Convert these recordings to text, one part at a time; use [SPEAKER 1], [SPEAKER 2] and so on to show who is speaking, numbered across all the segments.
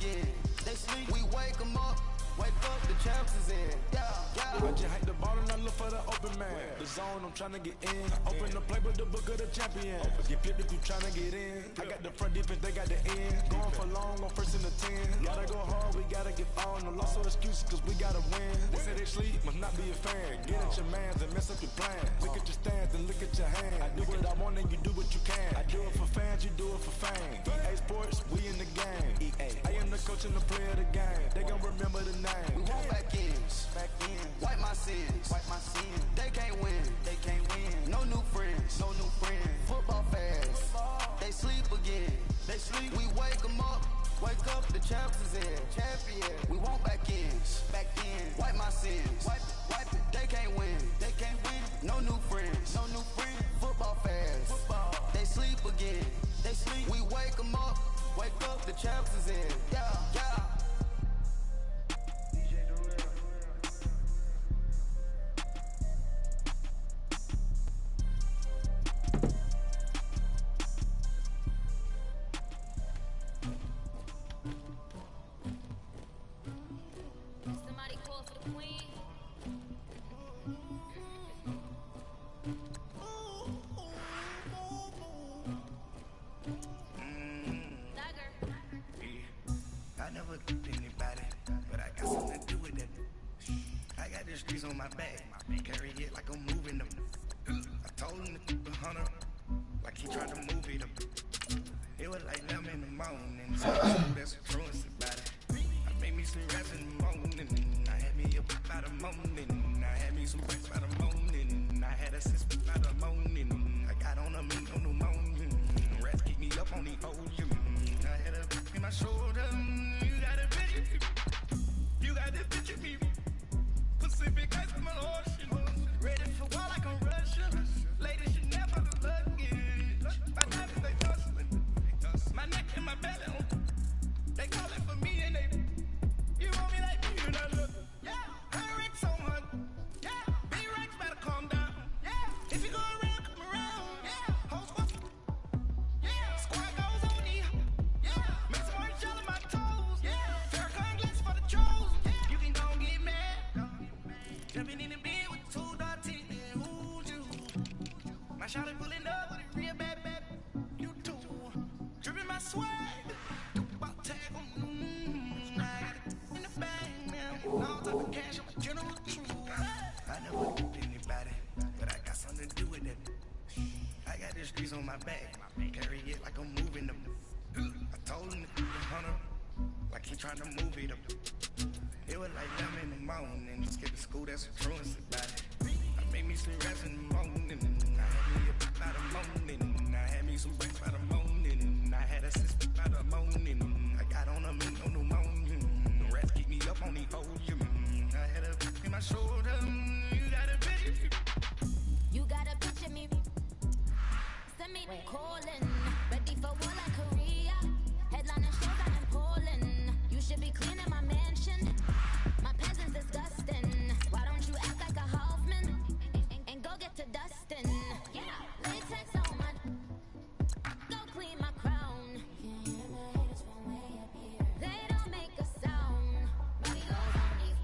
[SPEAKER 1] again. They sleep, we wake them up. Wake up, the champs is in. Yeah.
[SPEAKER 2] I just hate the ball and I look for the open man. The zone, I'm tryna get in. Open the playbook, the book of the champion. Get flipped if you tryna get in. I got the front defense, they got the end. Going for long, on first and the 10. Gotta go hard, we gotta get all. No loss or excuses, cause we gotta win. They say they sleep, must not be a fan. Get at your mans and mess up your plan. Look at your stands and look at your hands. I do what I want and you do what you can. I do it for fans, you do it for fame. EA Sports, we in the game. I am the coach and the player of the game. They gon' remember the name.
[SPEAKER 1] We want back ends, wipe my sins, They can't win, No new friends, Football fans, they sleep again. They sleep, we wake them up. Wake up, the champs is in. Champion, we want back ends, wipe my sins, wipe it. They can't win, No new friends, Football fans, they sleep again. They sleep, we wake them up. Wake up, the champs is in. Yeah.
[SPEAKER 3] Streets on my back, carry it like I'm moving them. I told him to keep the hunter, like he tried to move it up. It was like 11 in the morning, so that's a truancy about it. I made me some raps in the morning, I had me up by the morning, I had me some breaks by the morning, I had a sister by the morning, I got on a meat on the morning, rats keep me up on the ocean, I had a in my shoulder, you got a bitch, you got this bitch in me. Pacific ice from an ocean. Ready for war like I'm Russian. Ladies should never look luggage. My diamonds, they tussling. My neck and my belly on. They calling for me and they. You want me like me, you not look. Yeah, her Rex on her. Yeah, B-Rex better calm down. Yeah, if you go around, come around. Yeah, hoes what? Yeah, squad goes on me. Yeah, make some orange gel in my toes. Yeah, Farrakhan glass for the trolls. Yeah, you can go and get mad. Jumping in the bed with 2 dark teeth, and who's you? My shawty pulling up with a real bad, you too. Dripping my swag, about tag on, I got it in the bag now. All type of cash, I'm a general true. I never did anybody, but I got something to do with it. I got the streets on my back, carry it like I'm moving them. I told him to keep the hunter, like he trying to move it up. It was like 11 in the morning, skip to school, that's a truancy about it. I made me some raps in the morning, I had me up by the morning, I had me some breaks by the morning, I had a sister by the morning, I got on a meat on the morning, the rats keep me up on the ocean, I had a in my shoulder, you got a bitch.
[SPEAKER 4] You got a bitch in me, send me calling, ready for war like Korea, headlining shows out in Poland, you should be cleaning my mansion. My peasants disgusting. Why don't you act like a Hoffman and go get to dustin'? Yeah, latex on my. Go clean my crown. They don't make a sound. Body goes on these.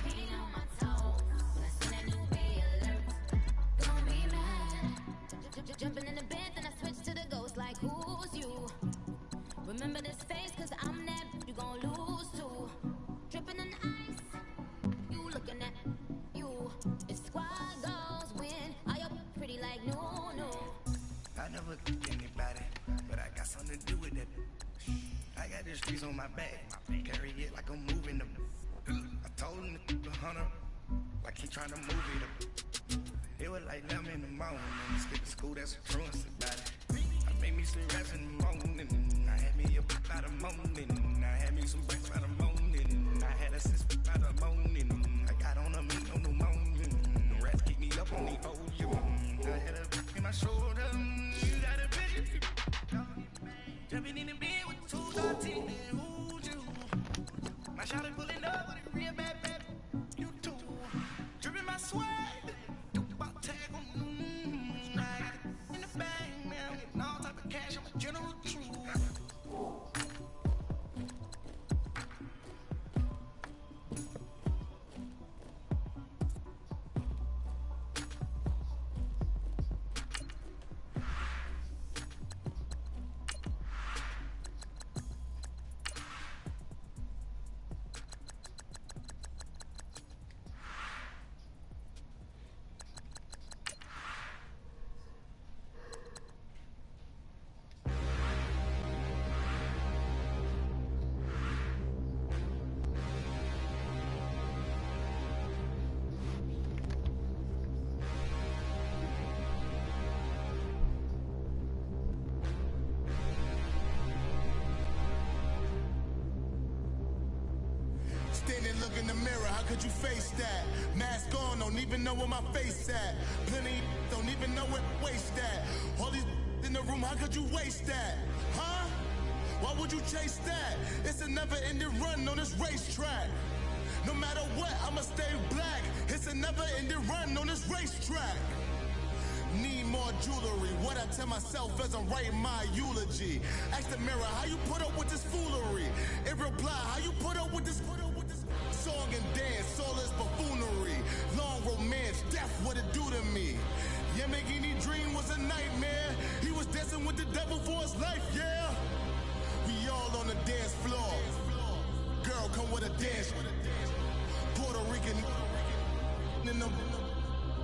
[SPEAKER 4] Painting on my toes. When I see that new bay alert, don't be mad. Jumping in the bed, then I switch to the ghost like who's you? Remember this face, cause I'm that you gon' lose too. Dripping in ice, you looking at you. If squad goes win, are you pretty like no?
[SPEAKER 3] I never did anybody, but I got something to do with it. I got the streets on my back, carry it like I'm moving them. I told him to keep the hunter, like he trying to move it up. It was like 11 in the morning, skip to school, that's a truancy about it. I made me some raps in the morning, I had me up by the morning, I had me some breaks by the morning, I had a sister by the morning, I got on a meat on the morning, the rats keep me up on the ocean, I had a in my shoulder, you got a bitch. Jumping in the bed with 2 dark teeth, and who's you? My shawty pulling up with a real bad, you too. Dripping my swag, about tag on, I got it in the bag now, getting all type of cash, I'm a general true.
[SPEAKER 5] Standing, look in the mirror, how could you face that? Mask on, don't even know where my face at. Plenty don't even know where waste at. All these in the room, how could you waste that? Huh? Why would you chase that? It's a never-ending run on this racetrack. No matter what, I'ma stay black. It's a never-ending run on this racetrack. Need more jewelry. What I tell myself as I'm writing my eulogy. Ask the mirror, how you put up with this foolery? It reply, how you put up with this song and dance, all this buffoonery. Long romance, death, what it do to me? Yeah, making me dream was a nightmare. He was dancing with the devil for his life, yeah. We all on the dance floor. Girl, come with a dance. Puerto Rican in the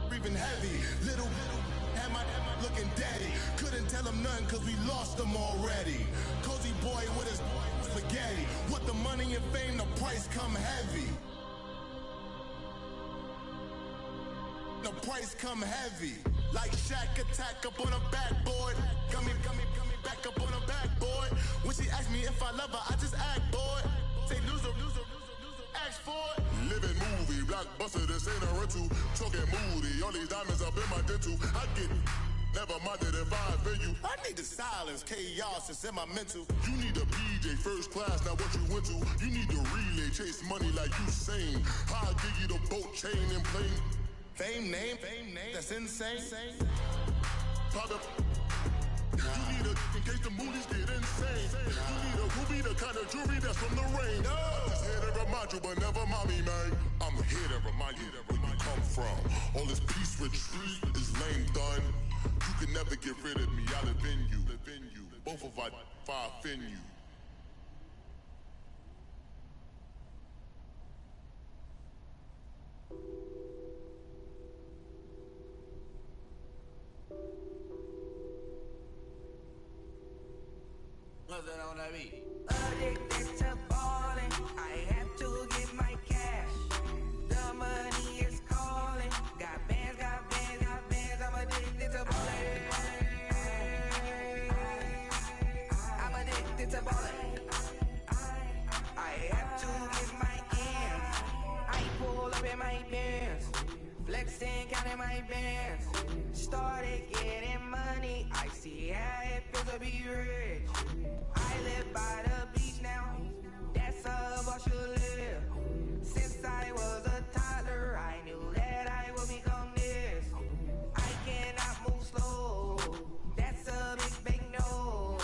[SPEAKER 5] breathing heavy. Little had my looking daddy. Couldn't tell him nothing cause we lost him already. Cozy boy with his spaghetti. With the money and fame, the price come heavy. The price come heavy. Like Shaq attack up on a backboard. Got me back up on a backboard. When she asked me if I love her, I just act bored. Say loser, ask for it. Living movie, blockbuster, this ain't a rental. Talking moody, all these diamonds up in my dental. I get never minded if I offend you. I need the silence, chaos, it's in my mental. You need a PJ, first class, not what you went to. You need the relay, chase money like you sane. I'll give you the boat, chain, and plane. Fame name, that's insane. Pop up. You need a, in case the movies get insane. You need a ruby, the kind of jewelry that's from the rain. I'm just here to remind you, but never mommy, man. I'm here to remind you where you come from. All this peace retreat is lame done. You can never get rid of me, I live in you. Both of us, if I offend you.
[SPEAKER 1] Nothing on that beat.
[SPEAKER 3] Addicted to balling, I have to get my cash. The money is calling. Got bands, I'm addicted to balling. I'm addicted to balling. I have to get my ends. I pull up in my bands, flexing, counting my bands. Started getting money, I see how it feels to be rich. I live by the beach now, that's how I should live. Since I was a toddler, I knew that I would become this. I cannot move slow, that's a big no.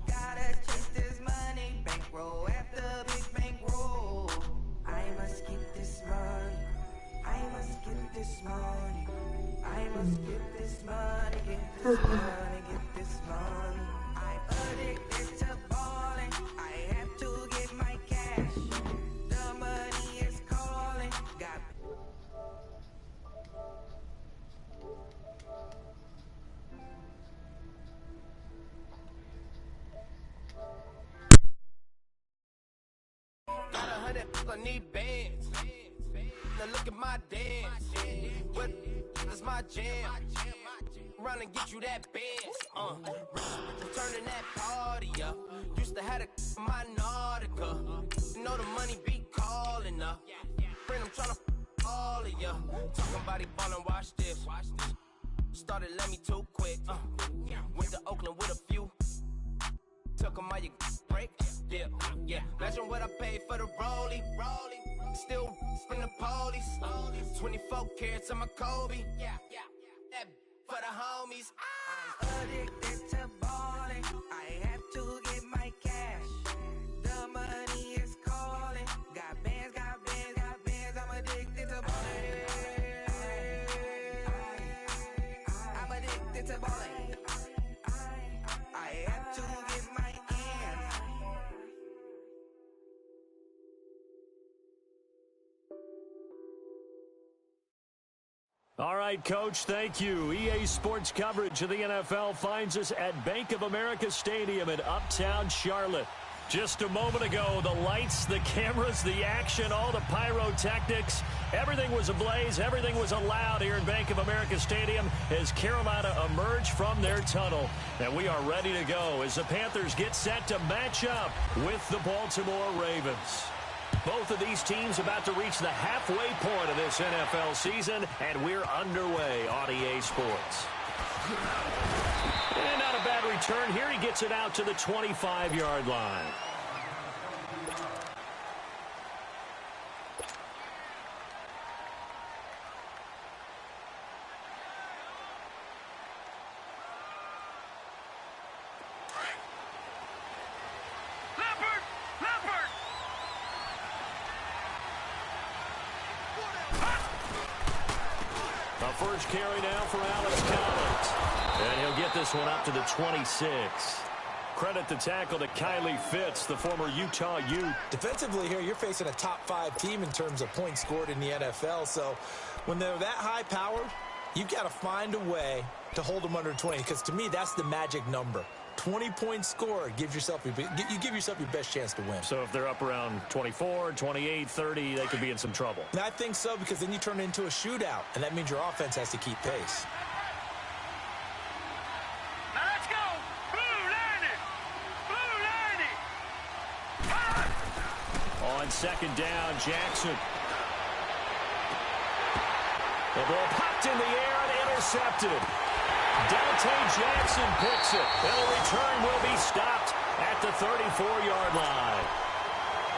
[SPEAKER 3] Gotta chase this money, bankroll after big bankroll. I must get this money, I must get this money. I must get this money, get this money, get this money. I'm addicted to balling, I have to get my cash. The money is calling, got
[SPEAKER 1] $100, I need bands. Now look at my dance. What is my jam? Run and get you that bands. Turning that party up. Used to have a my Nautica. You know the money be calling up. Friend, I'm tryna all of ya. Talking about he ballin', watch this. Started let me too quick. Went to Oakland with a few. Took 'em all you break. Yeah. Imagine what I paid for the rollie. Still in the police. 24 carats on my Kobe. That for the homies.
[SPEAKER 3] I'm addicted to balling, I have to get my cash. The money is calling. Got bands, I'm addicted to balling. I'm addicted to balling. I have to get my ends.
[SPEAKER 6] All right, Coach, thank you. EA Sports coverage of the NFL finds us at Bank of America Stadium in Uptown Charlotte. Just a moment ago, the lights, the cameras, the action, all the pyrotechnics, everything was ablaze, everything was allowed here in Bank of America Stadium as Carolina emerged from their tunnel. And we are ready to go as the Panthers get set to match up with the Baltimore Ravens. Both of these teams about to reach the halfway point of this NFL season, and we're underway on EA Sports. And not a bad return here. He gets it out to the 25-yard line. First carry now for Alex Collins. And he'll get this one up to the 26. Credit the tackle to Kylie Fitz, the former Utah Ute.
[SPEAKER 7] Defensively here, you're facing a top-5 team in terms of points scored in the NFL. So when they're that high-powered, you've got to find a way to hold them under 20. Because to me, that's the magic number. 20-point score gives yourself you give yourself your best chance to win.
[SPEAKER 6] So if they're up around 24, 28, 30, they could be in some trouble.
[SPEAKER 7] And I think so, because then you turn it into a shootout, and that means your offense has to keep pace.
[SPEAKER 8] Now let's go. Blue line it.
[SPEAKER 6] On second down, Jackson. The ball popped in the air and intercepted. Dante Jackson picks it, and the return will be stopped at the 34-yard line.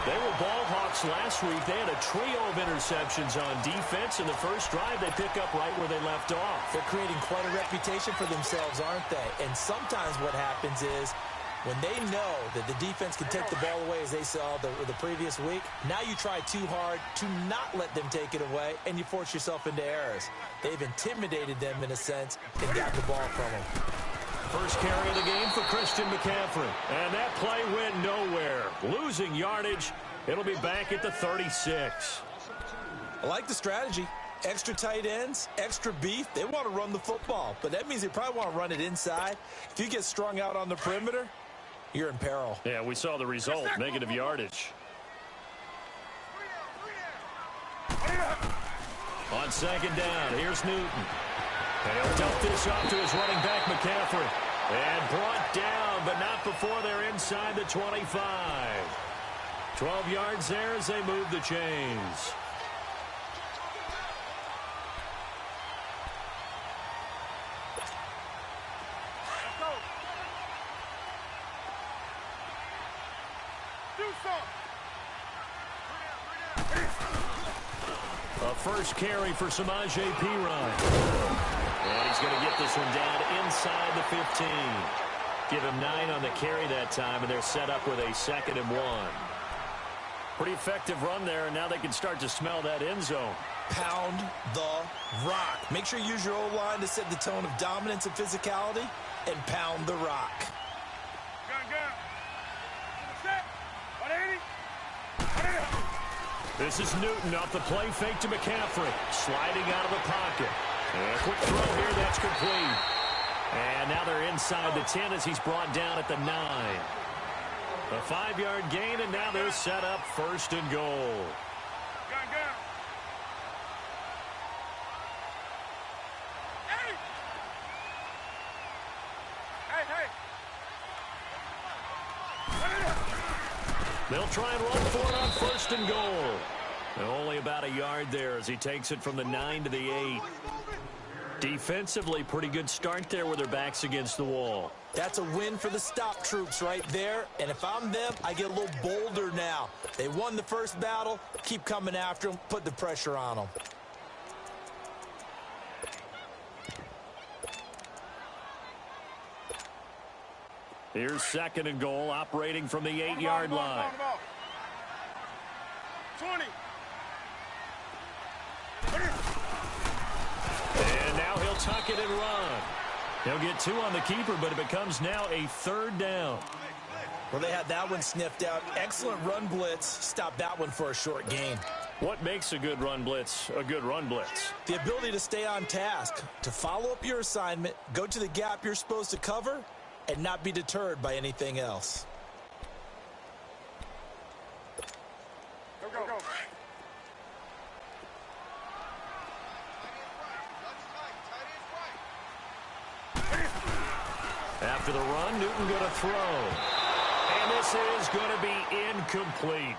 [SPEAKER 6] They were ball hawks last week. They had a trio of interceptions on defense. In the first drive, they pick up right where they left off.
[SPEAKER 7] They're creating quite a reputation for themselves, aren't they? And sometimes what happens is when they know that the defense can take the ball away, as they saw the previous week, now you try too hard to not let them take it away, and you force yourself into errors. They've intimidated them, in a sense, and got the ball from them.
[SPEAKER 6] First carry of the game for Christian McCaffrey. And that play went nowhere. Losing yardage. It'll be back at the 36.
[SPEAKER 7] I like the strategy. Extra tight ends, extra beef. They want to run the football, but that means they probably want to run it inside. If you get strung out on the perimeter, you're in peril.
[SPEAKER 6] Yeah, we saw the result, negative yardage. On second down, here's Newton. And he'll dump this off to his running back, McCaffrey. And brought down, but not before they're inside the 25. 12 yards there as they move the chains. A first carry for Samaje Perine. And he's going to get this one down inside the 15. Give him 9 on the carry that time, and they're set up with a 2nd and 1. Pretty effective run there, and now they can start to smell that end zone.
[SPEAKER 7] Pound the rock. Make sure you use your O-line to set the tone of dominance and physicality, and pound the rock.
[SPEAKER 6] This is Newton off the play fake to McCaffrey. Sliding out of the pocket. And a quick throw here, that's complete. And now they're inside the 10 as he's brought down at the 9. A 5-yard gain, and now they're set up 1st and goal. They'll try and run for it on 1st and goal. And only about a yard there as he takes it from the 9 to the 8. Defensively, pretty good start there with their backs against the wall.
[SPEAKER 7] That's a win for the stop troops right there. And if I'm them, I get a little bolder now. They won the first battle. Keep coming after them. Put the pressure on them.
[SPEAKER 6] Here's 2nd and goal, operating from the 8-yard line.
[SPEAKER 8] 20.
[SPEAKER 6] And now he'll tuck it and run. He'll get 2 on the keeper, but it becomes now a 3rd down.
[SPEAKER 7] Well, they had that one sniffed out. Excellent run blitz. Stop that one for a short gain.
[SPEAKER 6] What makes a good run blitz a good run blitz?
[SPEAKER 7] The ability to stay on task, to follow up your assignment, go to the gap you're supposed to cover, and not be deterred by anything else.
[SPEAKER 8] Go.
[SPEAKER 6] After the run, Newton going to throw. And this is going to be incomplete.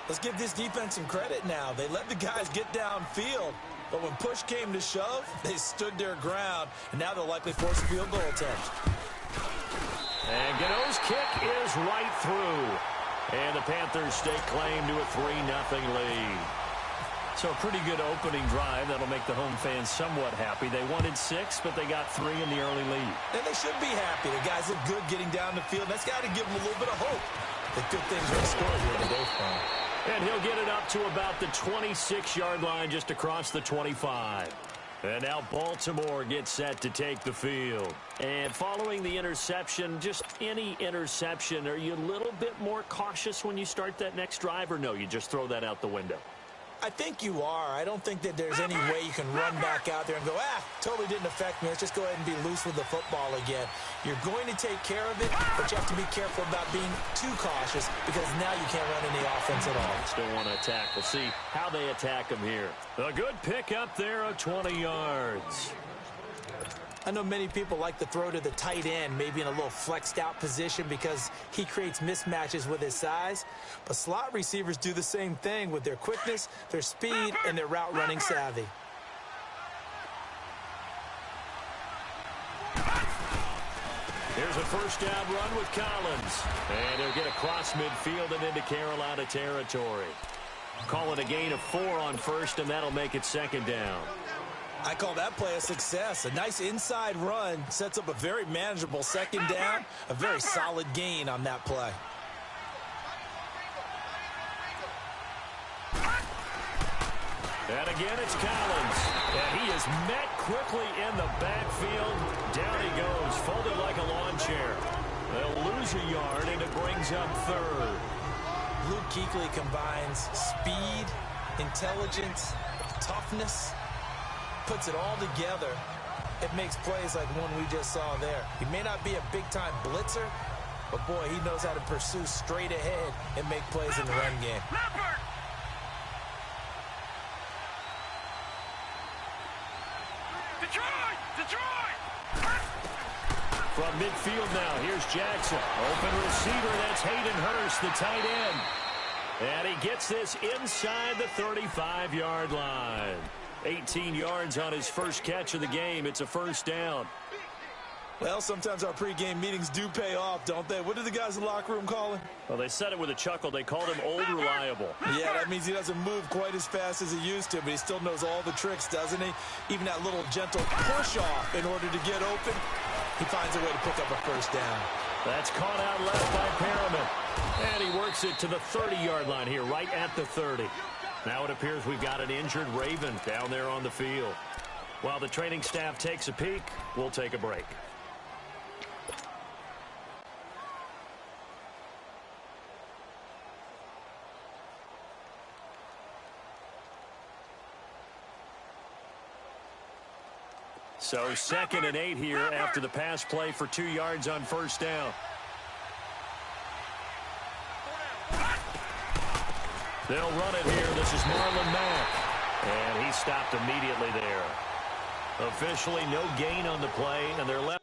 [SPEAKER 7] Let's give this defense some credit now. They let the guys get downfield, but when push came to shove, they stood their ground, and now they'll likely force a field goal attempt.
[SPEAKER 6] And Gano's kick is right through. And the Panthers stake claim to a 3-0 lead. So a pretty good opening drive. That'll make the home fans somewhat happy. They wanted 6, but they got 3 in the early lead.
[SPEAKER 7] And they should be happy. The guys look good getting down the field. That's got to give them a little bit of hope that good things are in store here today for them.
[SPEAKER 6] And he'll get it up to about the 26-yard line, just across the 25. And now Baltimore gets set to take the field. And following the interception, just any interception, are you a little bit more cautious when you start that next drive, or no, you just throw that out the window?
[SPEAKER 7] I think you are. I don't think that there's any way you can run back out there and go, totally didn't affect me. Let's just go ahead and be loose with the football again. You're going to take care of it, but you have to be careful about being too cautious because now you can't run any offense at all.
[SPEAKER 6] Still want to attack. We'll see how they attack them here. A good pick up there of 20 yards.
[SPEAKER 7] I know many people like to throw to the tight end, maybe in a little flexed out position because he creates mismatches with his size. But slot receivers do the same thing with their quickness, their speed, and their route running savvy.
[SPEAKER 6] Here's a first down run with Collins. And he'll get across midfield and into Carolina territory. Call it a gain of 4 on first, and that'll make it second down.
[SPEAKER 7] I call that play a success. A nice inside run sets up a very manageable second down, a very solid gain on that play.
[SPEAKER 6] And again, it's Collins. And he is met quickly in the backfield. Down he goes, folded like a lawn chair. They'll lose a yard, and it brings up third.
[SPEAKER 7] Luke Kuechly combines speed, intelligence, toughness, puts it all together. It makes plays like one we just saw there. He may not be a big-time blitzer, but boy, he knows how to pursue straight ahead and make plays in the run game.
[SPEAKER 8] Detroit!
[SPEAKER 6] From midfield now, here's Jackson. Open receiver, that's Hayden Hurst, the tight end. And he gets this inside the 35-yard line. 18 yards on his first catch of the game. It's a first down.
[SPEAKER 7] Well, sometimes our pregame meetings do pay off, don't they? What did the guys in the locker room call him?
[SPEAKER 6] Well, they said it with a chuckle. They called him Old Reliable.
[SPEAKER 7] Yeah, that means he doesn't move quite as fast as he used to, but he still knows all the tricks, doesn't he? Even that little gentle push-off in order to get open, he finds a way to pick up a first down.
[SPEAKER 6] That's caught out left by Perriman. And he works it to the 30-yard line here, right at the 30. Now it appears we've got an injured Raven down there on the field. While the training staff takes a peek, we'll take a break. So 2nd and 8 here after the pass play for 2 yards on first down. They'll run it here. This is Marlon Mack. And he stopped immediately there. Officially no gain on the play, and they're left.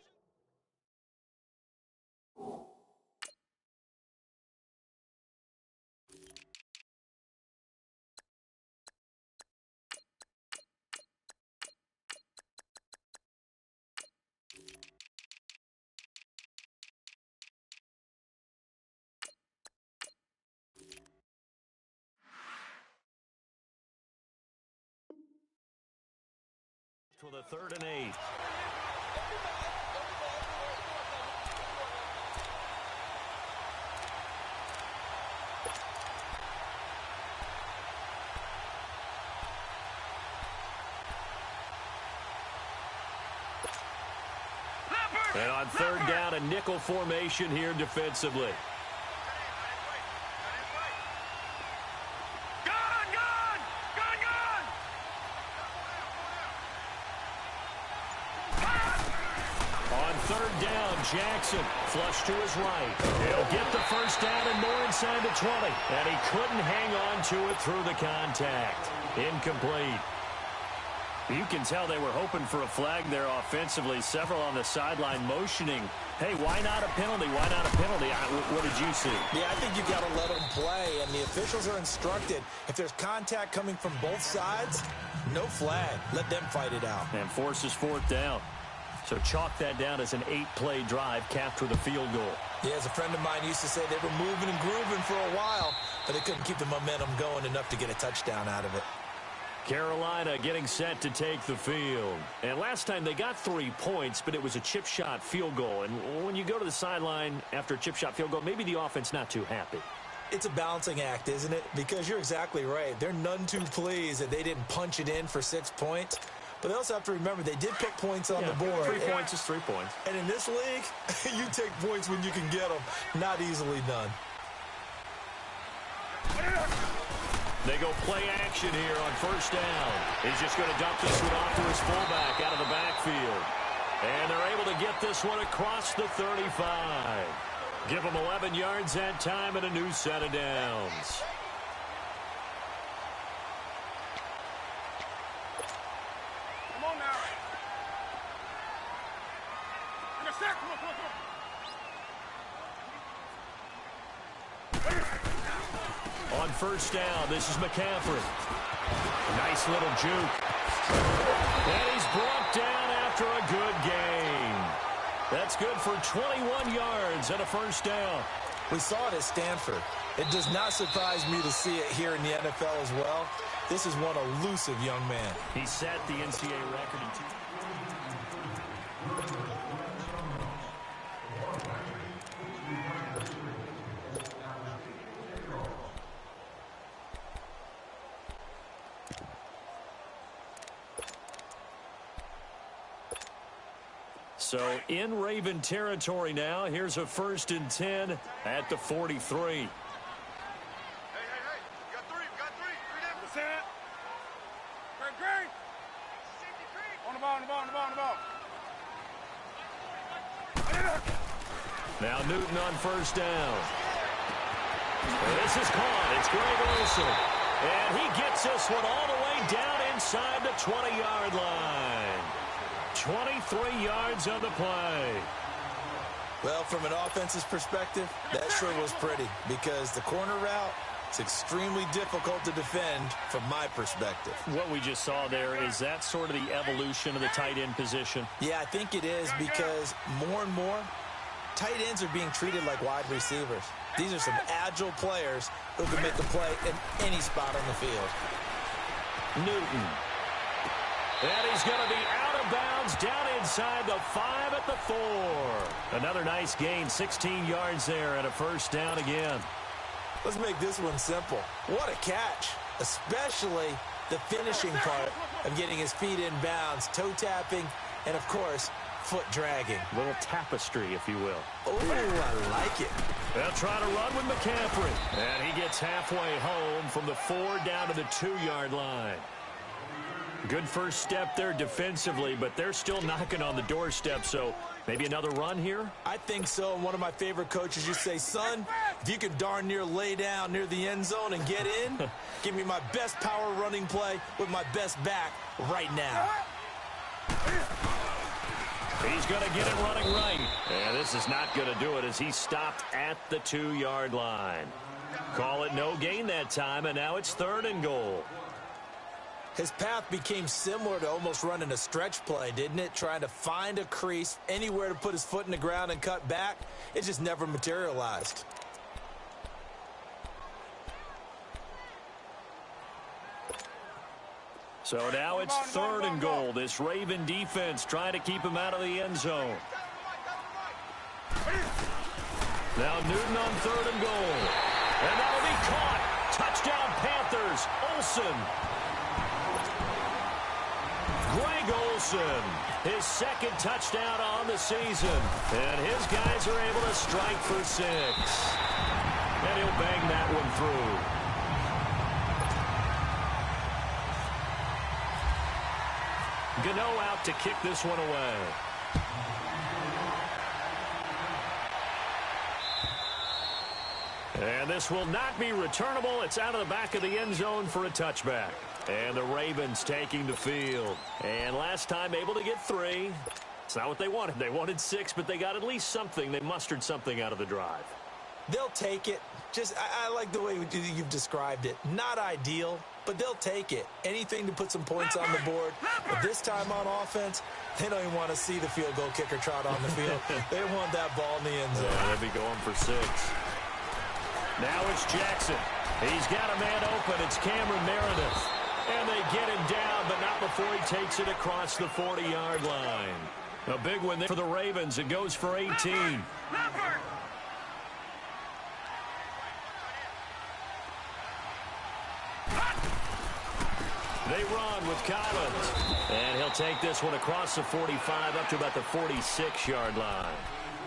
[SPEAKER 6] To the 3rd and 8. And on 3rd down, a nickel formation here defensively. Jackson flush to his right. He'll get the first down and more inside the 20. And he couldn't hang on to it through the contact. Incomplete. You can tell they were hoping for a flag there offensively. Several on the sideline motioning, hey, why not a penalty? Why not a penalty? What did you see?
[SPEAKER 7] Yeah, I think you got to let them play, and the officials are instructed. If there's contact coming from both sides, no flag. Let them fight it out.
[SPEAKER 6] And forces fourth down. So chalk that down as an 8-play drive capped with a field goal.
[SPEAKER 7] Yeah, as a friend of mine used to say, they were moving and grooving for a while, but they couldn't keep the momentum going enough to get a touchdown out of it.
[SPEAKER 6] Carolina getting set to take the field. And last time they got 3 points, but it was a chip shot field goal. And when you go to the sideline after a chip shot field goal, maybe the offense not too happy.
[SPEAKER 7] It's a balancing act, isn't it? Because you're exactly right. They're none too pleased that they didn't punch it in for 6 points. But they also have to remember they did put points on the board.
[SPEAKER 6] 3 points is 3 points.
[SPEAKER 7] And in this league, you take points when you can get them. Not easily done.
[SPEAKER 6] They go play action here on first down. He's just going to dump this one off to his fullback out of the backfield. And they're able to get this one across the 35. Give them 11 yards that time and a new set of downs.
[SPEAKER 8] Come on now. In a sec. Come on, come on, come on.
[SPEAKER 6] On first down, this is McCaffrey. Nice little juke. And he's brought down after a good gain. That's good for 21 yards and a first down.
[SPEAKER 7] We saw it at Stanford. It does not surprise me to see it here in the NFL as well. This is one elusive young man.
[SPEAKER 6] He set the NCAA record in 2. So in Raven territory now. Here's a 1st and 10 at the 43.
[SPEAKER 8] Hey, you got three. We got three. Three down. Set. Great. On the ball.
[SPEAKER 6] Now Newton on first down. This is caught. It's Greg Olsen. And he gets this one all the way down inside the 20-yard line. 23 yards on the play.
[SPEAKER 7] Well, from an offense's perspective, that sure was pretty because the corner route is extremely difficult to defend from my perspective.
[SPEAKER 6] What we just saw there, is that sort of the evolution of the tight end position?
[SPEAKER 7] Yeah, I think it is because more and more, tight ends are being treated like wide receivers. These are some agile players who can make a play in any spot on the field.
[SPEAKER 6] Newton. And he's going to be out of bounds down inside the 5 at the 4. Another nice gain, 16 yards there and a first down again.
[SPEAKER 7] Let's make this one simple. What a catch, especially the finishing part of getting his feet in bounds, toe tapping, and of course, foot dragging.
[SPEAKER 6] A little tapestry, if you will.
[SPEAKER 7] Oh, I like it.
[SPEAKER 6] They'll try to run with McCaffrey. And he gets halfway home from the 4 down to the 2-yard line. Good first step there defensively, but they're still knocking on the doorstep, so maybe another run here?
[SPEAKER 7] I think so. One of my favorite coaches used to say, son, if you can darn near lay down near the end zone and get in, give me my best power running play with my best back right now.
[SPEAKER 6] He's going to get it running right. And this is not going to do it as he stopped at the 2-yard line. Call it no gain that time, and now it's 3rd and goal.
[SPEAKER 7] His path became similar to almost running a stretch play, didn't it? Trying to find a crease, anywhere to put his foot in the ground and cut back. It just never materialized.
[SPEAKER 6] So now it's 3rd and goal. This Raven defense trying to keep him out of the end zone. Now Newton on 3rd and goal. And that'll be caught. Touchdown Panthers. Olsen. Greg Olsen, his 2nd touchdown on the season. And his guys are able to strike for 6. And he'll bang that one through. Gano out to kick this one away. And this will not be returnable. It's out of the back of the end zone for a touchback. And the Ravens taking the field. And last time able to get 3. It's not what they wanted. They wanted 6, but they got at least something. They mustered something out of the drive.
[SPEAKER 7] They'll take it. I like the way you've described it. Not ideal, but they'll take it. Anything to put some points on the board. But this time on offense, they don't even want to see the field goal kicker trot on the field. They want that ball in the end zone.
[SPEAKER 6] Yeah, they'll be going for 6. Now it's Jackson. He's got a man open. It's Cameron Meredith. And they get him down, but not before he takes it across the 40-yard line. A big one there for the Ravens. It goes for 18. They run with Collins. And he'll take this one across the 45 up to about the 46-yard line.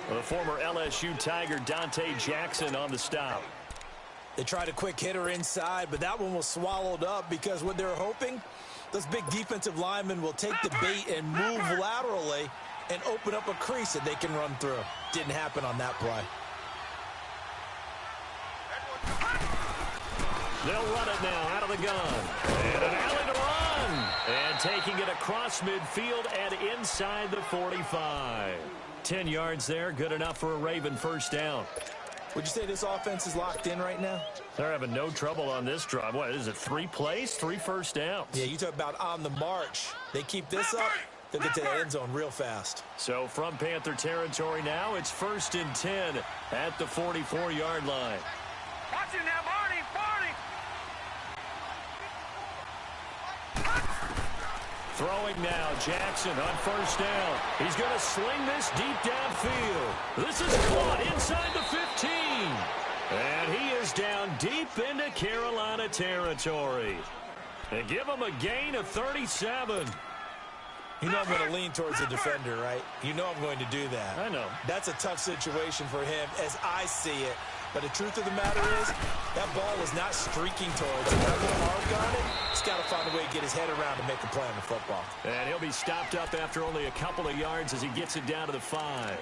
[SPEAKER 6] The former LSU Tiger Dante Jackson on the stop.
[SPEAKER 7] They tried a quick hitter inside, but that one was swallowed up because what they're hoping, those big defensive linemen will take the bait and move laterally and open up a crease that they can run through. Didn't happen on that play.
[SPEAKER 6] They'll run it now out of the gun. And an alley to run. And taking it across midfield and inside the 45. 10 yards there, good enough for a Raven first down.
[SPEAKER 7] Would you say this offense is locked in right now?
[SPEAKER 6] They're having no trouble on this drive. What is it, 3 plays, 3 first downs?
[SPEAKER 7] Yeah, you talk about on the march. They keep this up, they'll get to the end zone real fast.
[SPEAKER 6] So from Panther territory now, it's 1st and 10 at the 44-yard line.
[SPEAKER 8] Watch it now, Barney, Barney!
[SPEAKER 6] Throwing now, Jackson on first down. He's going to sling this deep downfield. This is caught inside the 15. And he is down deep into Carolina territory. They give him a gain of 37.
[SPEAKER 7] You know I'm going to lean towards the defender, right? You know I'm going to do that.
[SPEAKER 6] I know.
[SPEAKER 7] That's a tough situation for him as I see it. But the truth of the matter is, that ball was not streaking towards him. That little arc on it, he's got to find a way to get his head around to make a play on the football.
[SPEAKER 6] And he'll be stopped up after only a couple of yards as he gets it down to the 5.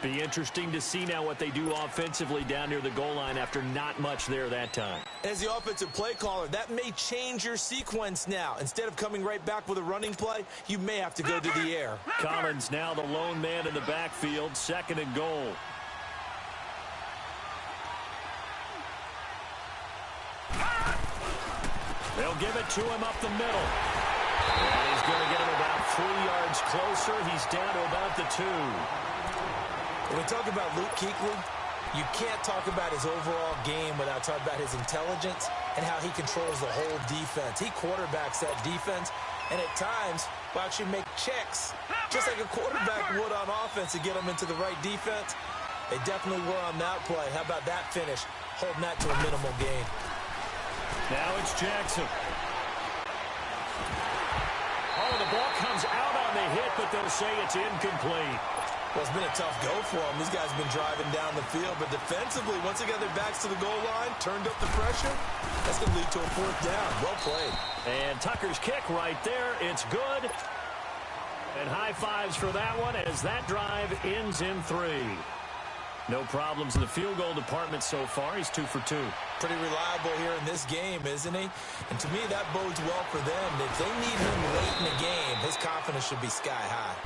[SPEAKER 6] Be interesting to see now what they do offensively down near the goal line after not much there that time.
[SPEAKER 7] As the offensive play caller, that may change your sequence now. Instead of coming right back with a running play, you may have to go to the air.
[SPEAKER 6] Collins now the lone man in the backfield, 2nd and goal. They'll give it to him up the middle. And he's going to get him about 3 yards closer. He's down to about the 2.
[SPEAKER 7] When we talk about Luke Kuechly, you can't talk about his overall game without talking about his intelligence and how he controls the whole defense. He quarterbacks that defense, and at times will actually make checks, just like a quarterback would on offense to get them into the right defense. They definitely were on that play. How about that finish? Holding that to a minimal gain.
[SPEAKER 6] Now it's Jackson. Oh, the ball comes out on the hit, but they'll say it's incomplete.
[SPEAKER 7] Well, it's been a tough go for them. These guys have been driving down the field, but defensively, once they got their backs to the goal line, turned up the pressure, that's going to lead to a 4th down. Well played.
[SPEAKER 6] And Tucker's kick right there. It's good. And high fives for that one as that drive ends in 3. No problems in the field goal department so far. He's 2 for 2.
[SPEAKER 7] Pretty reliable here in this game, isn't he? And to me, that bodes well for them. If they need him late in the game, his confidence should be sky high.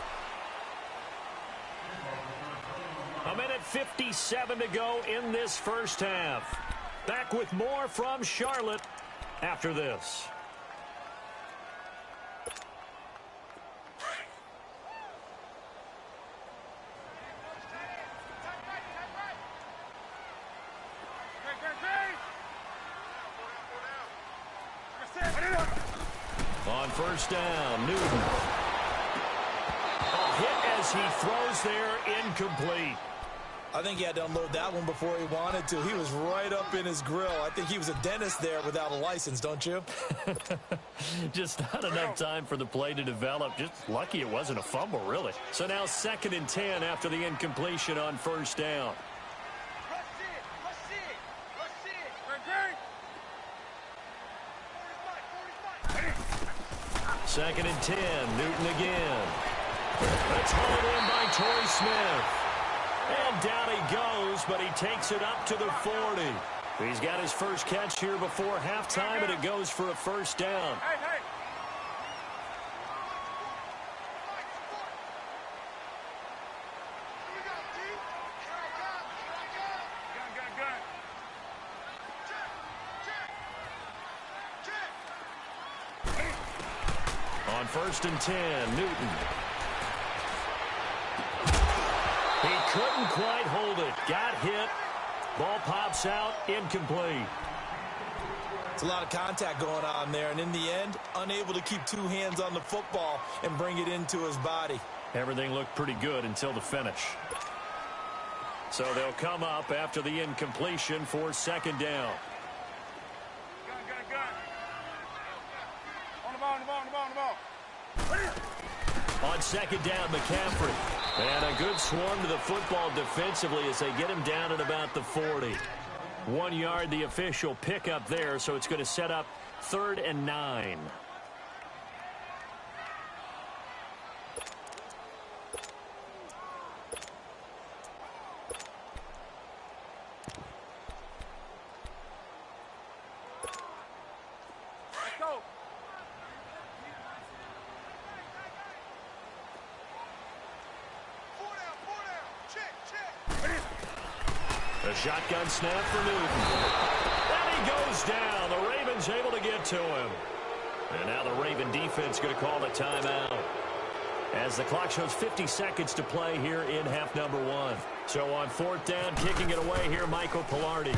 [SPEAKER 6] A minute 57 to go in this first half. Back with more from Charlotte after this. On first down, Newton. A hit as he throws there, incomplete.
[SPEAKER 7] I think he had to unload that one before he wanted to. He was right up in his grill. I think he was a dentist there without a license, don't you?
[SPEAKER 6] Just not enough time for the play to develop. Just lucky it wasn't a fumble, really. So now 2nd and 10 after the incompletion on first down. Second and 10, Newton again. That's hauled in by Torrey Smith. And down he goes, but he takes it up to the 40. He's got his first catch here before halftime, and it goes for a first down.
[SPEAKER 8] Hey, hey.
[SPEAKER 6] On 1st and 10, Newton. He couldn't quite hold it. Got hit. Ball pops out, incomplete.
[SPEAKER 7] It's a lot of contact going on there, and in the end, unable to keep two hands on the football and bring it into his body.
[SPEAKER 6] Everything looked pretty good until the finish. So they'll come up after the incompletion for 2nd down.
[SPEAKER 8] Gun. On the ball.
[SPEAKER 6] On 2nd down, McCaffrey. And a good swarm to the football defensively as they get him down at about the 40. 1 yard, the official pickup there, so it's going to set up 3rd and 9.
[SPEAKER 8] Let's go.
[SPEAKER 6] A shotgun snap for Newton. And he goes down. The Ravens able to get to him. And now the Raven defense going to call a timeout as the clock shows 50 seconds to play here in half number 1. So on 4th down, kicking it away here, Michael Pilardi.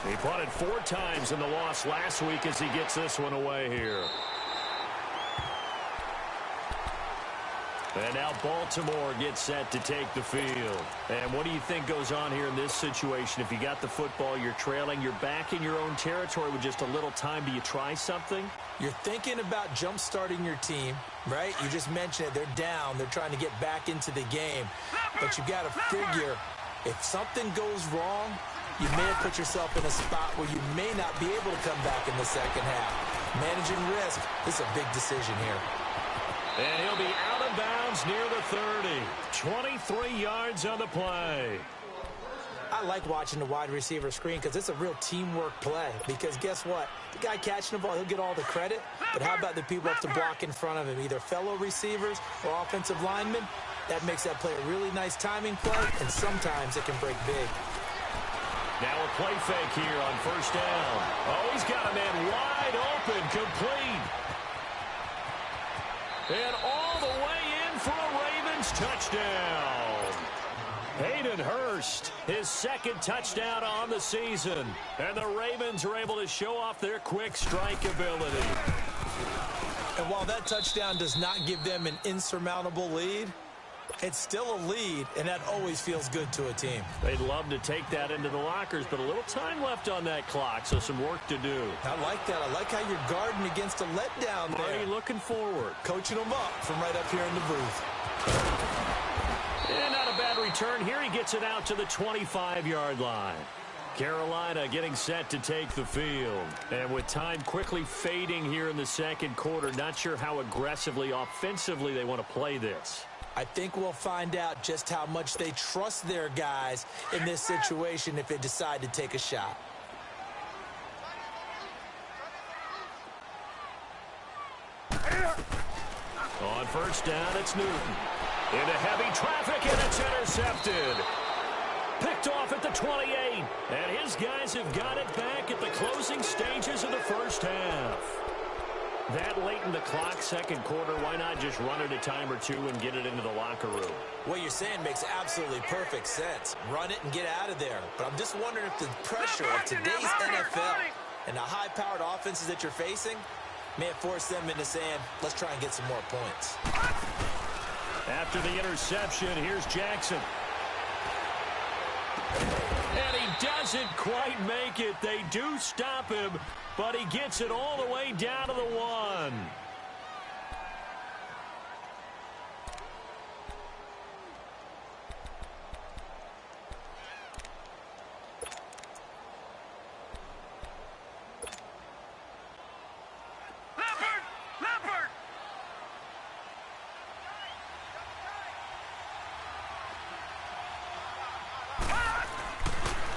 [SPEAKER 6] He punted 4 times in the loss last week as he gets this one away here. And now Baltimore gets set to take the field. And what do you think goes on here in this situation? If you got the football, you're trailing, you're back in your own territory with just a little time. Do you try something?
[SPEAKER 7] You're thinking about jump-starting your team, right? You just mentioned it. They're down. They're trying to get back into the game. But you got to figure, if something goes wrong, you may have put yourself in a spot where you may not be able to come back in the second half. Managing risk is a big decision here.
[SPEAKER 6] And he'll be out of bounds near the 30. 23 yards on the play.
[SPEAKER 7] I like watching the wide receiver screen because it's a real teamwork play. Because guess what? The guy catching the ball, he'll get all the credit. But how about the people up to block in front of him, either fellow receivers or offensive linemen? That makes that play a really nice timing play, and sometimes it can break big.
[SPEAKER 6] Now a play fake here on 1st down. Oh, he's got a man wide open, complete. And all the way in for a Ravens touchdown. Hayden Hurst, his 2nd touchdown on the season. And the Ravens are able to show off their quick strike ability.
[SPEAKER 7] And while that touchdown does not give them an insurmountable lead, it's still a lead, and that always feels good to a team.
[SPEAKER 6] They'd love to take that into the lockers, but a little time left on that clock, so some work to do.
[SPEAKER 7] I like that. I like how you're guarding against a letdown there.
[SPEAKER 6] Already looking forward.
[SPEAKER 7] Coaching them up from right up here in the booth.
[SPEAKER 6] And not a bad return here. He gets it out to the 25-yard line. Carolina getting set to take the field. And with time quickly fading here in the 2nd quarter, not sure how aggressively, offensively they want to play this.
[SPEAKER 7] I think we'll find out just how much they trust their guys in this situation if they decide to take a shot.
[SPEAKER 6] On 1st down, it's Newton. Into heavy traffic, and it's intercepted. Picked off at the 28. And his guys have got it back at the closing stages of the 1st half. That late in the clock, 2nd quarter, why not just run it a time or two and get it into the locker room?
[SPEAKER 7] What you're saying makes absolutely perfect sense. Run it and get out of there. But I'm just wondering if the pressure of today's NFL and the high-powered offenses that you're facing may have forced them into saying, let's try and get some more points.
[SPEAKER 6] After the interception, here's Jackson. And he doesn't quite make it. They do stop him, but he gets it all the way down to the 1.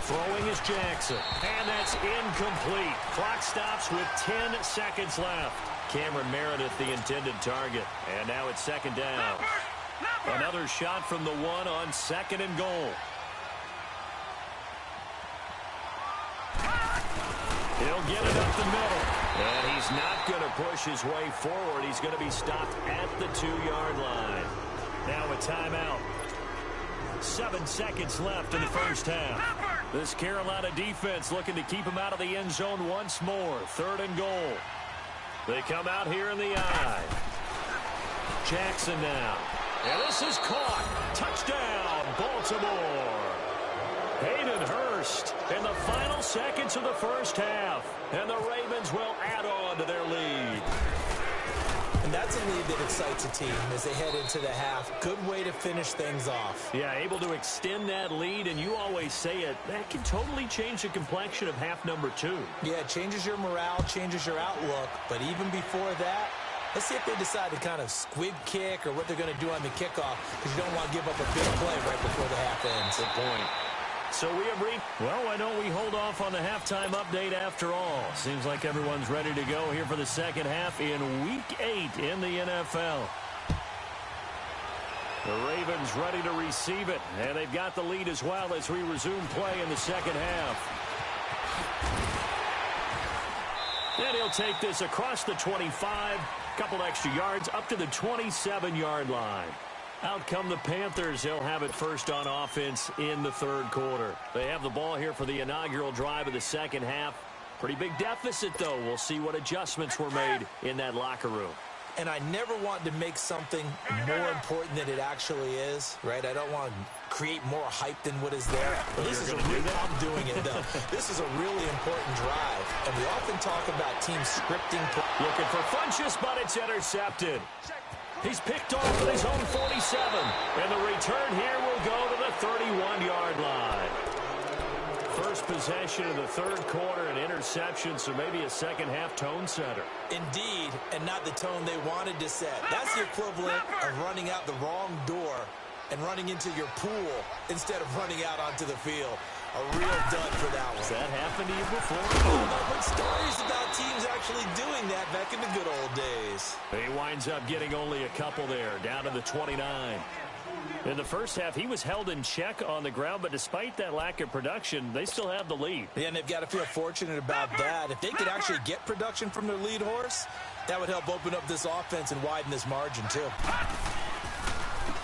[SPEAKER 6] Throwing is Jackson. And that's incomplete. Clock stops with 10 seconds left. Cameron Meredith, the intended target. And now it's second down. Another shot from the one on second and goal. He'll get it up the middle. And he's not going to push his way forward. He's going to be stopped at the 2-yard line. Now a timeout. 7 seconds left in the first half. This Carolina defense looking to keep him out of the end zone once more. Third and goal. They come out here in the eye. Jackson now. And this is caught. Touchdown, Baltimore. Hayden Hurst in the final seconds of the first half. And the Ravens will add on to their lead.
[SPEAKER 7] And that's a lead that excites a team as they head into the half. Good way to finish things off.
[SPEAKER 6] Yeah, able to extend that lead, and you always say it, that can totally change the complexion of half number 2.
[SPEAKER 7] Yeah, it changes your morale, changes your outlook. But even before that, let's see if they decide to kind of squib kick or what they're going to do on the kickoff, because you don't want to give up a big play right before the half ends.
[SPEAKER 6] Good point. So we have well, why don't we hold off on the halftime update after all? Seems like everyone's ready to go here for the second half in Week 8 in the NFL. The Ravens ready to receive it, and they've got the lead as well as we resume play in the second half. And he'll take this across the 25, couple extra yards up to the 27-yard line. Out come the Panthers. They'll have it first on offense in the third quarter. They have the ball here for the inaugural drive of the second half. Pretty big deficit, though. We'll see what adjustments were made in that locker room.
[SPEAKER 7] And I never want to make something more important than it actually is, right? I don't want to create more hype than what is there. But this is I'm doing it, though. This is a really important drive. And we often talk about teams scripting.
[SPEAKER 6] Looking for Funchess, but it's intercepted. He's picked off at his own 47. And the return here will go to the 31-yard line. First possession of the third quarter, an interception, so maybe a second-half tone setter.
[SPEAKER 7] Indeed, and not the tone they wanted to set. That's the equivalent of running out the wrong door and running into your pool instead of running out onto the field. A real dud for that one.
[SPEAKER 6] Has that happened to you before?
[SPEAKER 7] I've heard stories about teams actually doing that back in the good old days.
[SPEAKER 6] He winds up getting only a couple there, down to the 29. In the first half, he was held in check on the ground, but despite that lack of production, they still have the lead.
[SPEAKER 7] Yeah, and they've got to feel fortunate about that. If they could actually get production from their lead horse, that would help open up this offense and widen this margin, too.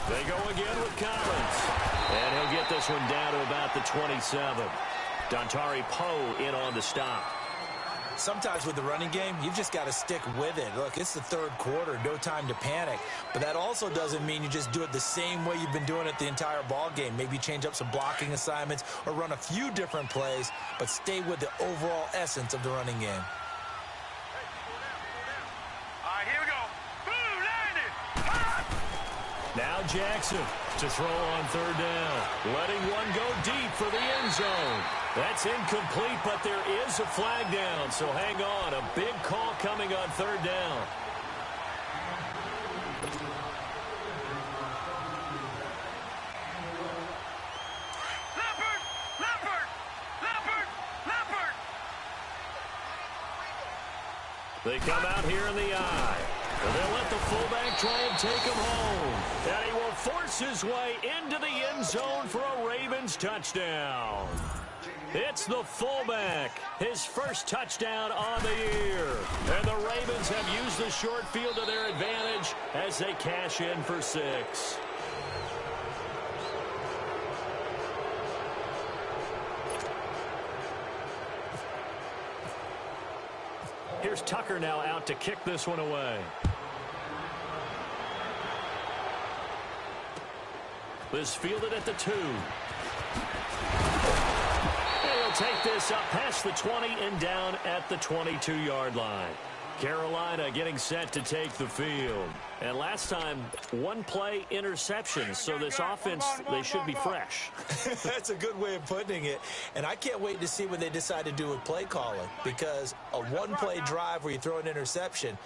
[SPEAKER 6] They go again with Collins. And he'll get this one down to about the 27. Dontari Poe in on the stop.
[SPEAKER 7] Sometimes with the running game, you've just got to stick with it. Look, it's the third quarter, no time to panic. But that also doesn't mean you just do it the same way you've been doing it the entire ball game. Maybe change up some blocking assignments or run a few different plays, but stay with the overall essence of the running game.
[SPEAKER 8] All right, here we go. Boom, landed.
[SPEAKER 6] Now Jackson to throw on third down. Letting one go deep for the end zone. That's incomplete, but there is a flag down, so hang on. A big call coming on third down. They come out here in the eye. And they'll let the fullback try and take him home. And he will force his way into the end zone for a Ravens touchdown. It's the fullback, his first touchdown on the year. And the Ravens have used the short field to their advantage as they cash in for 6. Here's Tucker now out to kick this one away. This fielded at the 2. And he'll take this up past the 20 and down at the 22-yard line. Carolina getting set to take the field. And last time, one play interception. So this offense, they should be fresh.
[SPEAKER 7] That's a good way of putting it. And I can't wait to see what they decide to do with play calling. Because a one-play drive where you throw an interception,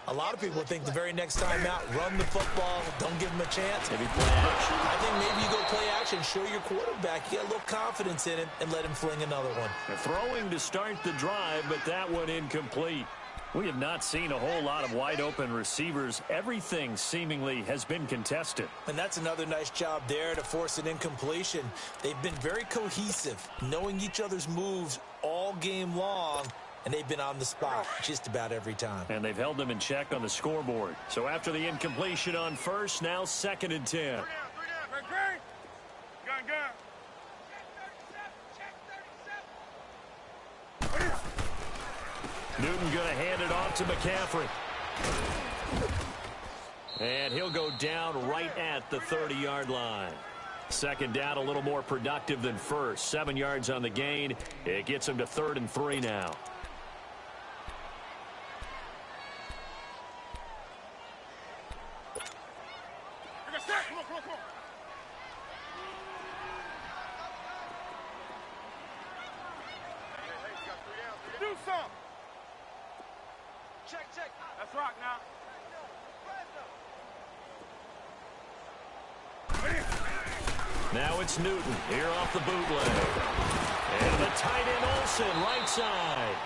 [SPEAKER 7] A lot of people think the very next time out, run the football, don't give him a chance.
[SPEAKER 6] Maybe play action.
[SPEAKER 7] I think maybe you go play action, show your quarterback, you get a little confidence in him, and let him fling another one.
[SPEAKER 6] Throwing to start the drive, but that one incomplete. We have not seen a whole lot of wide-open receivers. Everything seemingly has been contested.
[SPEAKER 7] And that's another nice job there to force an incompletion. They've been very cohesive, knowing each other's moves all game long, and they've been on the spot just about every time.
[SPEAKER 6] And they've held them in check on the scoreboard. So after the incompletion on first, now 2nd and 10.
[SPEAKER 8] 3 down. Gun.
[SPEAKER 6] Newton going to hand it off to McCaffrey. And he'll go down right at the 30-yard line. 2nd down, a little more productive than first. 7 yards on the gain. It gets him to 3rd and 3 now.
[SPEAKER 8] Come on. Do something. Check. That's rock now.
[SPEAKER 6] Now it's Newton here off the bootleg. And the tight end Olsen right side.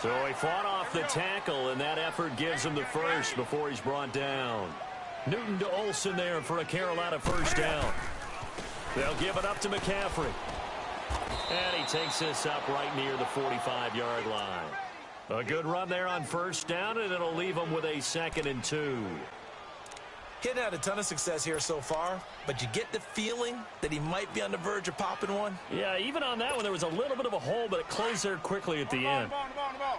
[SPEAKER 6] So he fought off the tackle, and that effort gives him the first before he's brought down. Newton to Olsen there for a Carolina first down. They'll give it up to McCaffrey. And he takes this up right near the 45-yard line. A good run there on first down, and it'll leave him with a 2nd and 2.
[SPEAKER 7] He hadn't had a ton of success here so far, but you get the feeling that he might be on the verge of popping one.
[SPEAKER 6] Yeah, even on that one, there was a little bit of a hole, but it closed there quickly at the end.
[SPEAKER 8] The ball.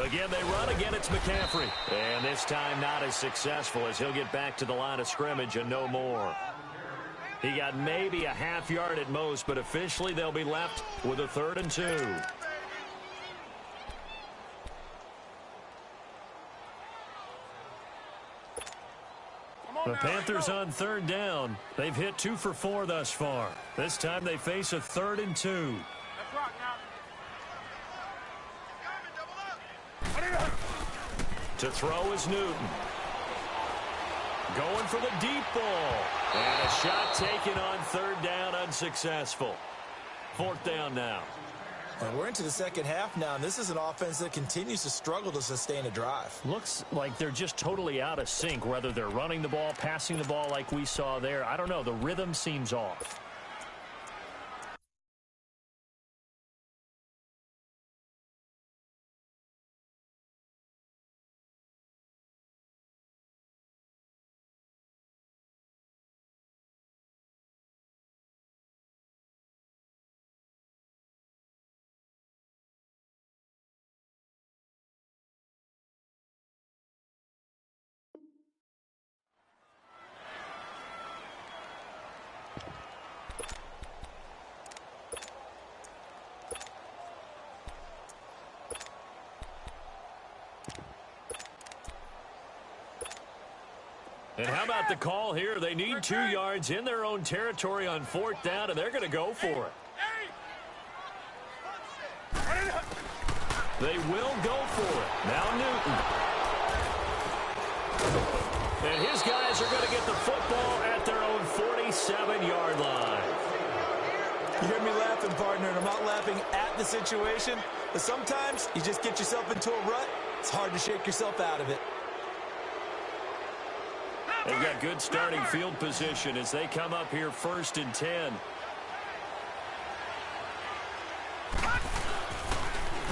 [SPEAKER 6] Again, they run. Again, it's McCaffrey. And this time not as successful as he'll get back to the line of scrimmage and no more. He got maybe a half yard at most, but officially they'll be left with a 3rd and 2. The Panthers on 3rd down. They've hit 2 for 4 thus far. This time they face a 3rd and 2.
[SPEAKER 8] That's rock now.
[SPEAKER 6] To throw is Newton. Going for the deep ball. And a shot taken on 3rd down, unsuccessful. 4th down now.
[SPEAKER 7] And we're into the second half now, and this is an offense that continues to struggle to sustain a drive.
[SPEAKER 6] Looks like they're just totally out of sync, whether they're running the ball, passing the ball like we saw there. I don't know. The rhythm seems off. And how about the call here? They need 2 yards in their own territory on 4th down, and they're going to go for it. They will go for it. Now Newton. And his guys are going to get the football at their own 47-yard line.
[SPEAKER 7] You hear me laughing, partner, and I'm not laughing at the situation, but sometimes you just get yourself into a rut. It's hard to shake yourself out of it.
[SPEAKER 6] They've got good starting field position as they come up here 1st and 10.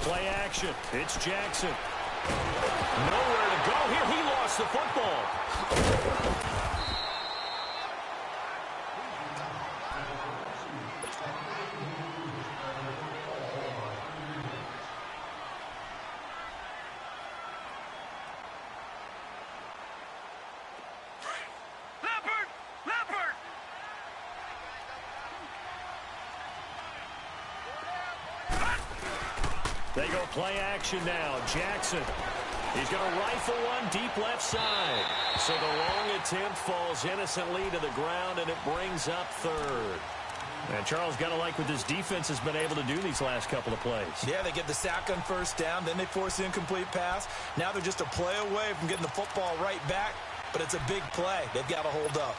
[SPEAKER 6] Play action. It's Jackson. Nowhere to go here. He lost the football. They go play action now. Jackson. He's going to rifle one deep left side. So the long attempt falls innocently to the ground, and it brings up 3rd. And Charles, got to like what this defense has been able to do these last couple of plays.
[SPEAKER 7] Yeah, they get the sack on first down, then they force the incomplete pass. Now they're just a play away from getting the football right back, but it's a big play. They've got to hold up.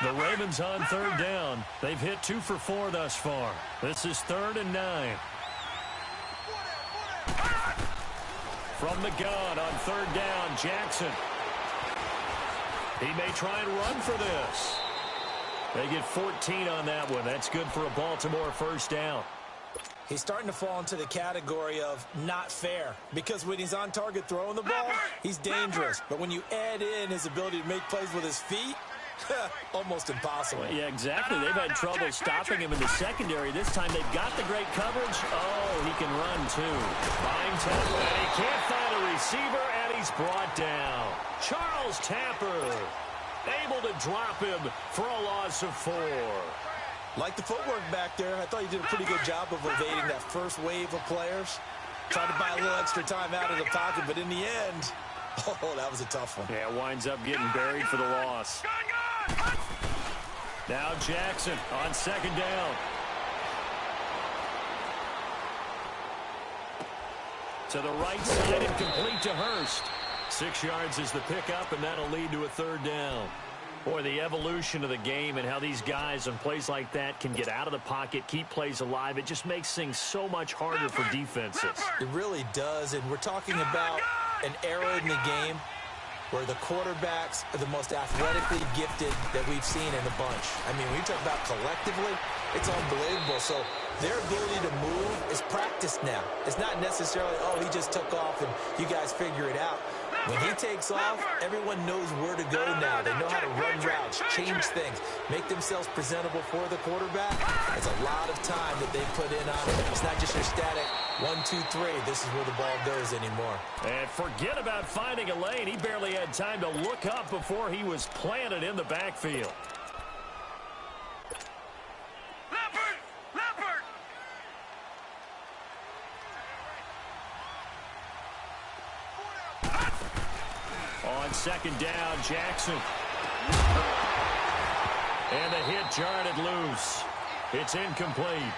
[SPEAKER 6] The Ravens on third down. They've hit 2 for 4 thus far. This is 3rd and 9. From the gun on third down, Jackson. He may try and run for this. They get 14 on that one. That's good for a Baltimore first down.
[SPEAKER 7] He's starting to fall into the category of not fair, because when he's on target throwing the ball, he's dangerous. But when you add in his ability to make plays with his feet, almost impossible.
[SPEAKER 6] Yeah, exactly. They've had trouble stopping him in the secondary. This time they've got the great coverage. Oh, he can run too. Fine tackle, and he can't find a receiver, and he's brought down. Charles Tapper able to drop him for a loss of 4.
[SPEAKER 7] Like the footwork back there, I thought he did a pretty good job of evading that first wave of players. Tried to buy a little extra time out of the pocket, but in the end, oh, that was a tough one.
[SPEAKER 6] Yeah, winds up getting buried for the loss. Now Jackson on second down. To the right side and complete to Hurst. 6 yards is the pickup, and that'll lead to a third down. Boy, the evolution of the game and how these guys on plays like that can get out of the pocket, keep plays alive, it just makes things so much harder for defenses.
[SPEAKER 7] It really does, and we're talking about an era in the game where the quarterbacks are the most athletically gifted that we've seen in the bunch. I mean, when you talk about collectively, it's unbelievable. So their ability to move is practiced now. It's not necessarily, oh, he just took off and you guys figure it out. When he takes off, everyone knows where to go now. They know how to run routes, change things, make themselves presentable for the quarterback. It's a lot of time that they put in on it. It's not just your static 1, 2, 3. This is where the ball goes anymore.
[SPEAKER 6] And forget about finding a lane. He barely had time to look up before he was planted in the backfield. On second down, Jackson. And the hit jarred it loose. It's incomplete.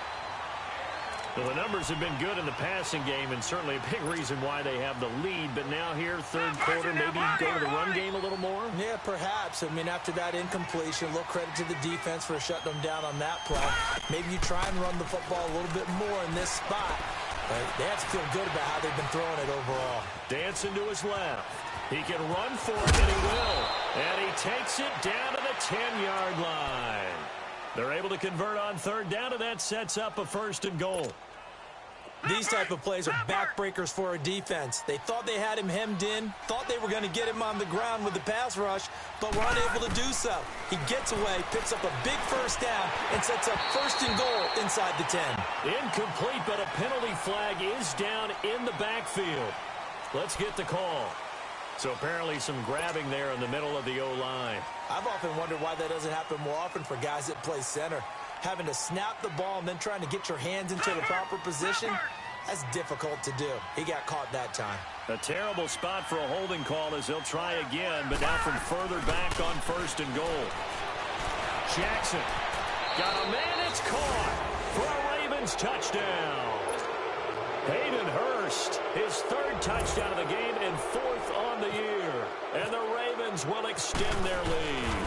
[SPEAKER 6] Well, the numbers have been good in the passing game, and certainly a big reason why they have the lead. But now here, third quarter, maybe go to the run game a little more?
[SPEAKER 7] Yeah, perhaps. I mean, after that incompletion, a little credit to the defense for shutting them down on that play. Maybe you try and run the football a little bit more in this spot. But they have to feel good about how they've been throwing it overall.
[SPEAKER 6] Dancing to his left. He can run for it, and he will. And he takes it down to the 10-yard line. They're able to convert on third down, and that sets up a 1st and goal.
[SPEAKER 7] These type of plays are backbreakers for a defense. They thought they had him hemmed in, thought they were going to get him on the ground with the pass rush, but were unable to do so. He gets away, picks up a big first down, and sets up 1st and goal inside the 10.
[SPEAKER 6] Incomplete, but a penalty flag is down in the backfield. Let's get the call. So apparently some grabbing there in the middle of the O-line.
[SPEAKER 7] I've often wondered why that doesn't happen more often for guys that play center. Having to snap the ball and then trying to get your hands into the proper position, that's difficult to do. He got caught that time.
[SPEAKER 6] A terrible spot for a holding call as he'll try again, but now from further back on 1st and goal. Jackson got a man, it's caught for a Ravens touchdown. Hayden Hurst, his 3rd touchdown of the game and 4th on the year. And the Ravens will extend their lead.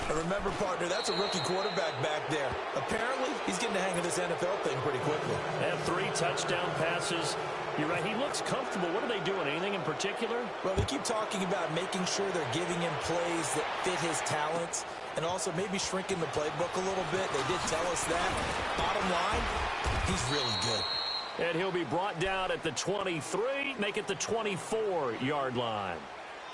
[SPEAKER 7] And remember, partner, that's a rookie quarterback back there. Apparently, he's getting the hang of this NFL thing pretty quickly.
[SPEAKER 6] They have 3 touchdown passes. You're right, he looks comfortable. What are they doing? Anything in particular?
[SPEAKER 7] Well, they keep talking about making sure they're giving him plays that fit his talents and also maybe shrinking the playbook a little bit. They did tell us that. Bottom line, he's really good.
[SPEAKER 6] And he'll be brought down at the 23, make it the 24-yard line.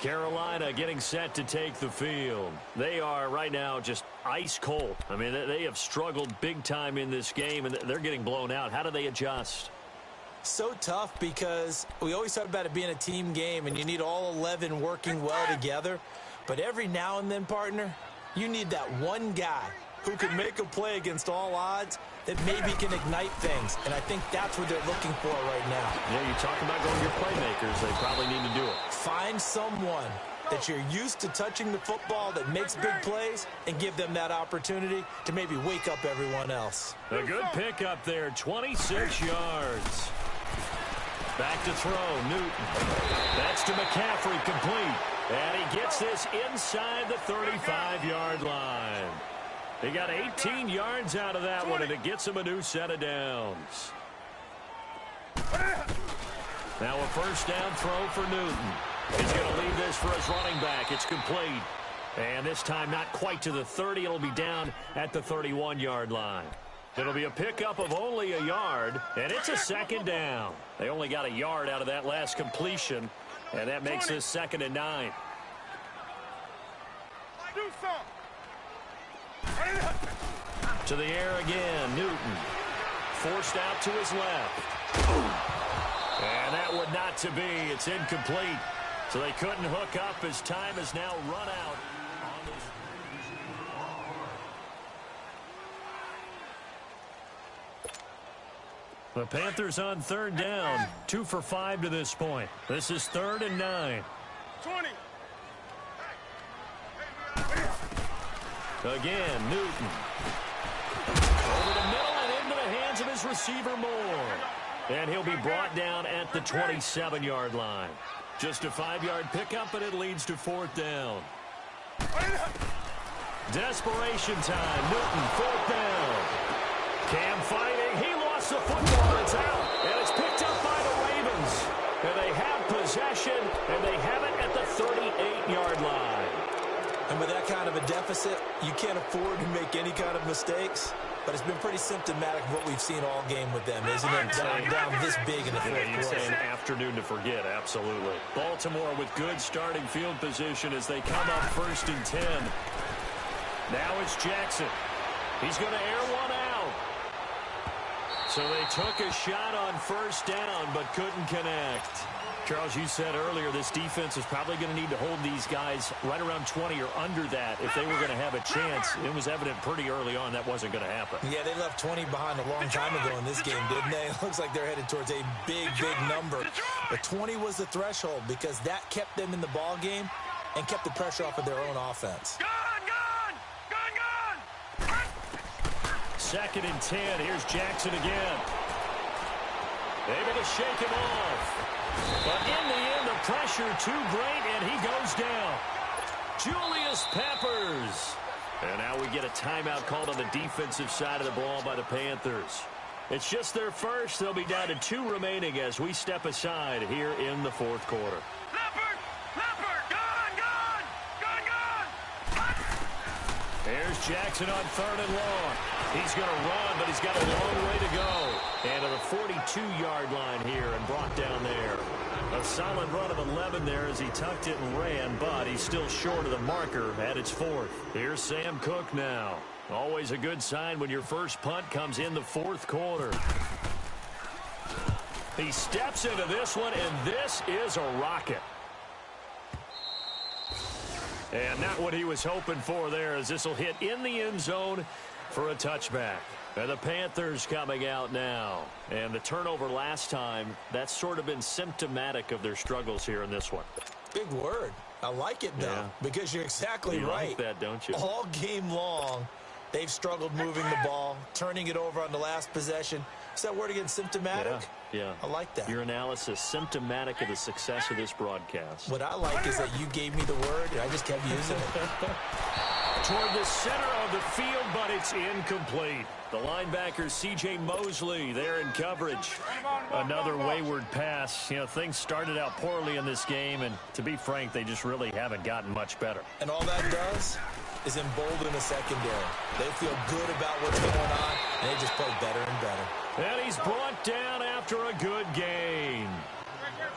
[SPEAKER 6] Carolina getting set to take the field. They are right now just ice cold. I mean, they have struggled big time in this game, and they're getting blown out. How do they adjust?
[SPEAKER 7] So tough because we always talk about it being a team game, and you need all 11 working well together. But every now and then, partner, you need that one guy who can make a play against all odds that maybe can ignite things. And I think that's what they're looking for right now.
[SPEAKER 6] Yeah, you talk about going to your playmakers. They probably need to do it.
[SPEAKER 7] Find someone that you're used to touching the football, that makes big plays, and give them that opportunity to maybe wake up everyone else.
[SPEAKER 6] A good pickup there, 26 yards. Back to throw, Newton. That's to McCaffrey, complete. And he gets this inside the 35-yard line. He got 18 yards out of that one, and it gets him a new set of downs. Now a first down throw for Newton. He's going to leave this for his running back. It's complete. And this time not quite to the 30. It'll be down at the 31-yard line. It'll be a pickup of only a yard, and it's a second down. They only got a yard out of that last completion, and that makes this 2nd and 9.
[SPEAKER 8] Do something.
[SPEAKER 6] To the air again, Newton. Forced out to his left. And that would not to be. It's incomplete. So they couldn't hook up as time has now run out. The Panthers on 3rd down. 2 for 5 to this point. This is 3rd and 9.
[SPEAKER 8] 20.
[SPEAKER 6] Again, Newton. Over the middle and into the hands of his receiver, Moore. And he'll be brought down at the 27-yard line. Just a 5-yard pickup, and it leads to 4th down. Desperation time. Newton, 4th down. Cam fighting. He lost the football. It's out. And it's picked up by the Ravens. And they have possession, and they have it at the 38-yard line.
[SPEAKER 7] And with that kind of a deficit, you can't afford to make any kind of mistakes. But it's been pretty symptomatic of what we've seen all game with them, isn't it? Down this big in the fourth quarter.
[SPEAKER 6] It's an afternoon to forget, absolutely. Baltimore with good starting field position as they come up 1st and 10. Now it's Jackson. He's going to air one out. So they took a shot on 1st down but couldn't connect. Charles, you said earlier this defense is probably going to need to hold these guys right around 20 or under that if they were going to have a chance. It was evident pretty early on that wasn't going to happen.
[SPEAKER 7] Yeah, they left 20 behind a long time ago in this game, didn't they? It looks like they're headed towards a big, big number. But 20 was the threshold because that kept them in the ball game and kept the pressure off of their own offense.
[SPEAKER 8] Gun!
[SPEAKER 6] 2nd and 10. Here's Jackson again. Able to shake him off. But in the end, the pressure too great, and he goes down. Julius Peppers. And now we get a timeout called on the defensive side of the ball by the Panthers. It's just their first. They'll be down to 2 remaining as we step aside here in the 4th quarter. There's Jackson on 3rd and long. He's going to run, but he's got a long way to go. And to the 42-yard line here and brought down there. A solid run of 11 there as he tucked it and ran, but he's still short of the marker at its 4th. Here's Sam Cook now. Always a good sign when your first punt comes in the 4th quarter. He steps into this one, and this is a rocket. And not what he was hoping for there, as this will hit in the end zone for a touchback. And the Panthers coming out now. And the turnover last time, that's sort of been symptomatic of their struggles here in this one.
[SPEAKER 7] Big word. I like it, though, because you're exactly right.
[SPEAKER 6] You like that, don't you?
[SPEAKER 7] All game long, they've struggled moving the ball, turning it over on the last possession. Is that word again, symptomatic?
[SPEAKER 6] Yeah.
[SPEAKER 7] I like that.
[SPEAKER 6] Your analysis, symptomatic of the success of this broadcast.
[SPEAKER 7] What I like is that you gave me the word, and I just kept using it.
[SPEAKER 6] Toward the center of the field, but it's incomplete. The linebacker, C.J. Mosley, there in coverage. Another wayward pass. You know, things started out poorly in this game, and to be frank, they just really haven't gotten much better.
[SPEAKER 7] And all that does is embolden the secondary. They feel good about what's going on, and they just play better and better.
[SPEAKER 6] And he's brought down after a good gain.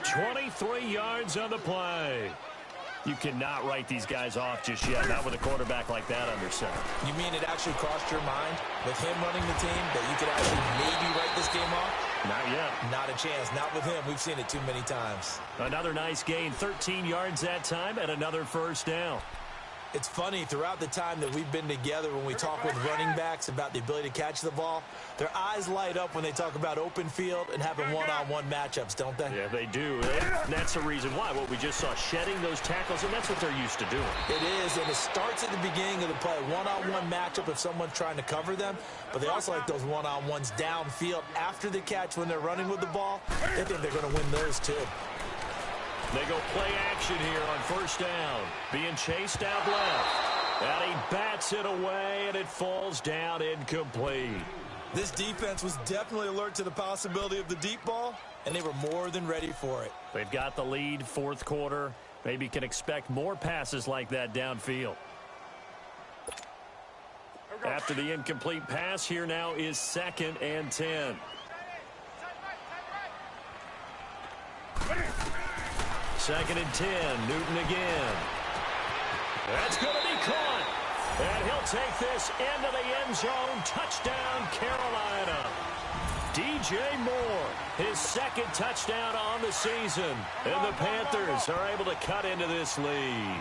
[SPEAKER 6] 23 yards on the play. You cannot write these guys off just yet, not with a quarterback like that under center.
[SPEAKER 7] You mean it actually crossed your mind with him running the team that you could actually maybe write this game off?
[SPEAKER 6] Not yet.
[SPEAKER 7] Not a chance. Not with him. We've seen it too many times.
[SPEAKER 6] Another nice gain, 13 yards that time, and another first down.
[SPEAKER 7] It's funny, throughout the time that we've been together, when we talk with running backs about the ability to catch the ball, their eyes light up when they talk about open field and having one-on-one matchups, don't they?
[SPEAKER 6] Yeah, they do. And that's the reason why. What we just saw, shedding those tackles, and that's what they're used to doing.
[SPEAKER 7] It is, and it starts at the beginning of the play. One-on-one matchup if someone's trying to cover them, but they also like those one-on-ones downfield after the catch when they're running with the ball. They think they're going to win those too.
[SPEAKER 6] They go play action here on first down. Being chased out left. And he bats it away, and it falls down incomplete.
[SPEAKER 7] This defense was definitely alert to the possibility of the deep ball, and they were more than ready for it.
[SPEAKER 6] They've got the lead, fourth quarter. Maybe can expect more passes like that downfield. After the incomplete pass, here now is 2nd and 10. Second and 10, Newton again. That's going to be caught. And he'll take this into the end zone. Touchdown, Carolina. DJ Moore, his 2nd touchdown on the season. And the Panthers are able to cut into this lead.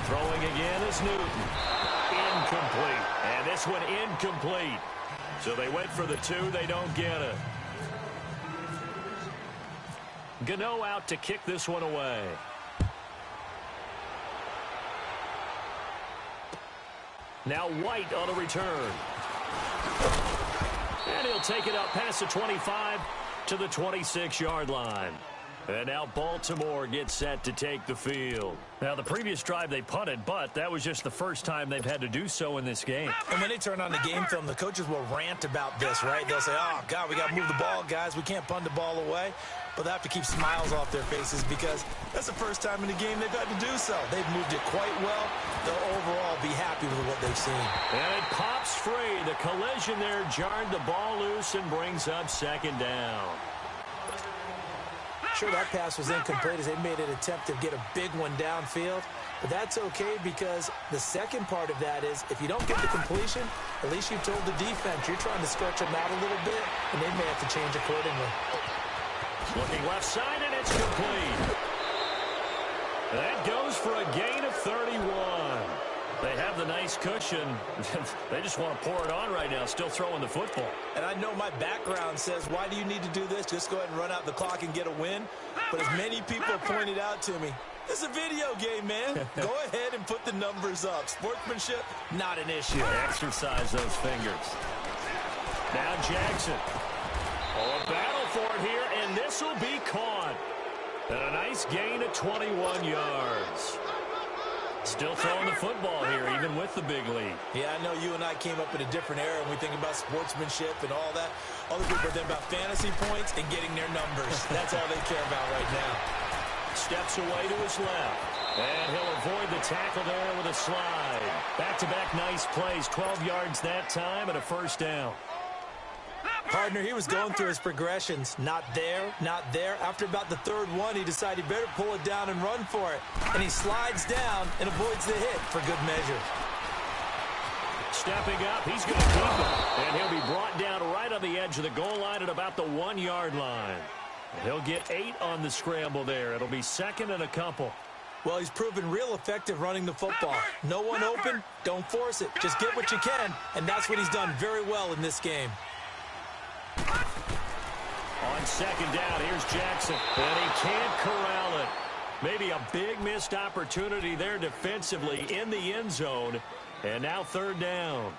[SPEAKER 6] Throwing again is Newton. Incomplete. And this one incomplete. So they went for the 2. They don't get it. Gano out to kick this one away. Now White on a return. And he'll take it up past the 25 to the 26-yard line. And now Baltimore gets set to take the field. Now, the previous drive they punted, but that was just the first time they've had to do so in this game.
[SPEAKER 7] And when they turn on the game film, the coaches will rant about this, right? They'll say, oh, God, we got to move the ball, guys. We can't punt the ball away. But they have to keep smiles off their faces because that's the first time in the game they've had to do so. They've moved it quite well. They'll overall be happy with what they've seen.
[SPEAKER 6] And it pops free. The collision there jarred the ball loose and brings up 2nd down.
[SPEAKER 7] Sure, that pass was incomplete as they made an attempt to get a big one downfield. But that's okay because the second part of that is if you don't get the completion, at least you've told the defense you're trying to stretch them out a little bit, and they may have to change accordingly.
[SPEAKER 6] Looking left side, and it's complete. That goes for a gain of 31. They have the nice cushion. They just want to pour it on right now, still throwing the football.
[SPEAKER 7] And I know my background says, why do you need to do this? Just go ahead and run out the clock and get a win. But as many people pointed out to me, this is a video game, man. Go ahead and put the numbers up. Sportsmanship, not an issue.
[SPEAKER 6] Exercise those fingers. Now Jackson. Oh, a battle for it here, and this will be caught. And a nice gain of 21 yards. Still throwing the football here, even with the big lead.
[SPEAKER 7] Yeah, I know you and I came up in a different era when we think about sportsmanship and all that. Other people are thinking about fantasy points and getting their numbers. That's all they care about right now.
[SPEAKER 6] Steps away to his left. And he'll avoid the tackle there with a slide. Back-to-back nice plays, 12 yards that time and a first down.
[SPEAKER 7] Partner, he was going through his progressions. Not there, not there. After about the third one, he decided he better pull it down and run for it. And he slides down and avoids the hit for good measure.
[SPEAKER 6] Stepping up, he's going to keep it. And he'll be brought down right on the edge of the goal line at about the 1-yard line. And he'll get 8 on the scramble there. It'll be 2nd and a couple.
[SPEAKER 7] Well, he's proven real effective running the football. No one open, don't force it. Just get what you can, and that's what he's done very well in this game.
[SPEAKER 6] On 2nd down, here's Jackson, and he can't corral it. Maybe a big missed opportunity there defensively in the end zone, and now 3rd down.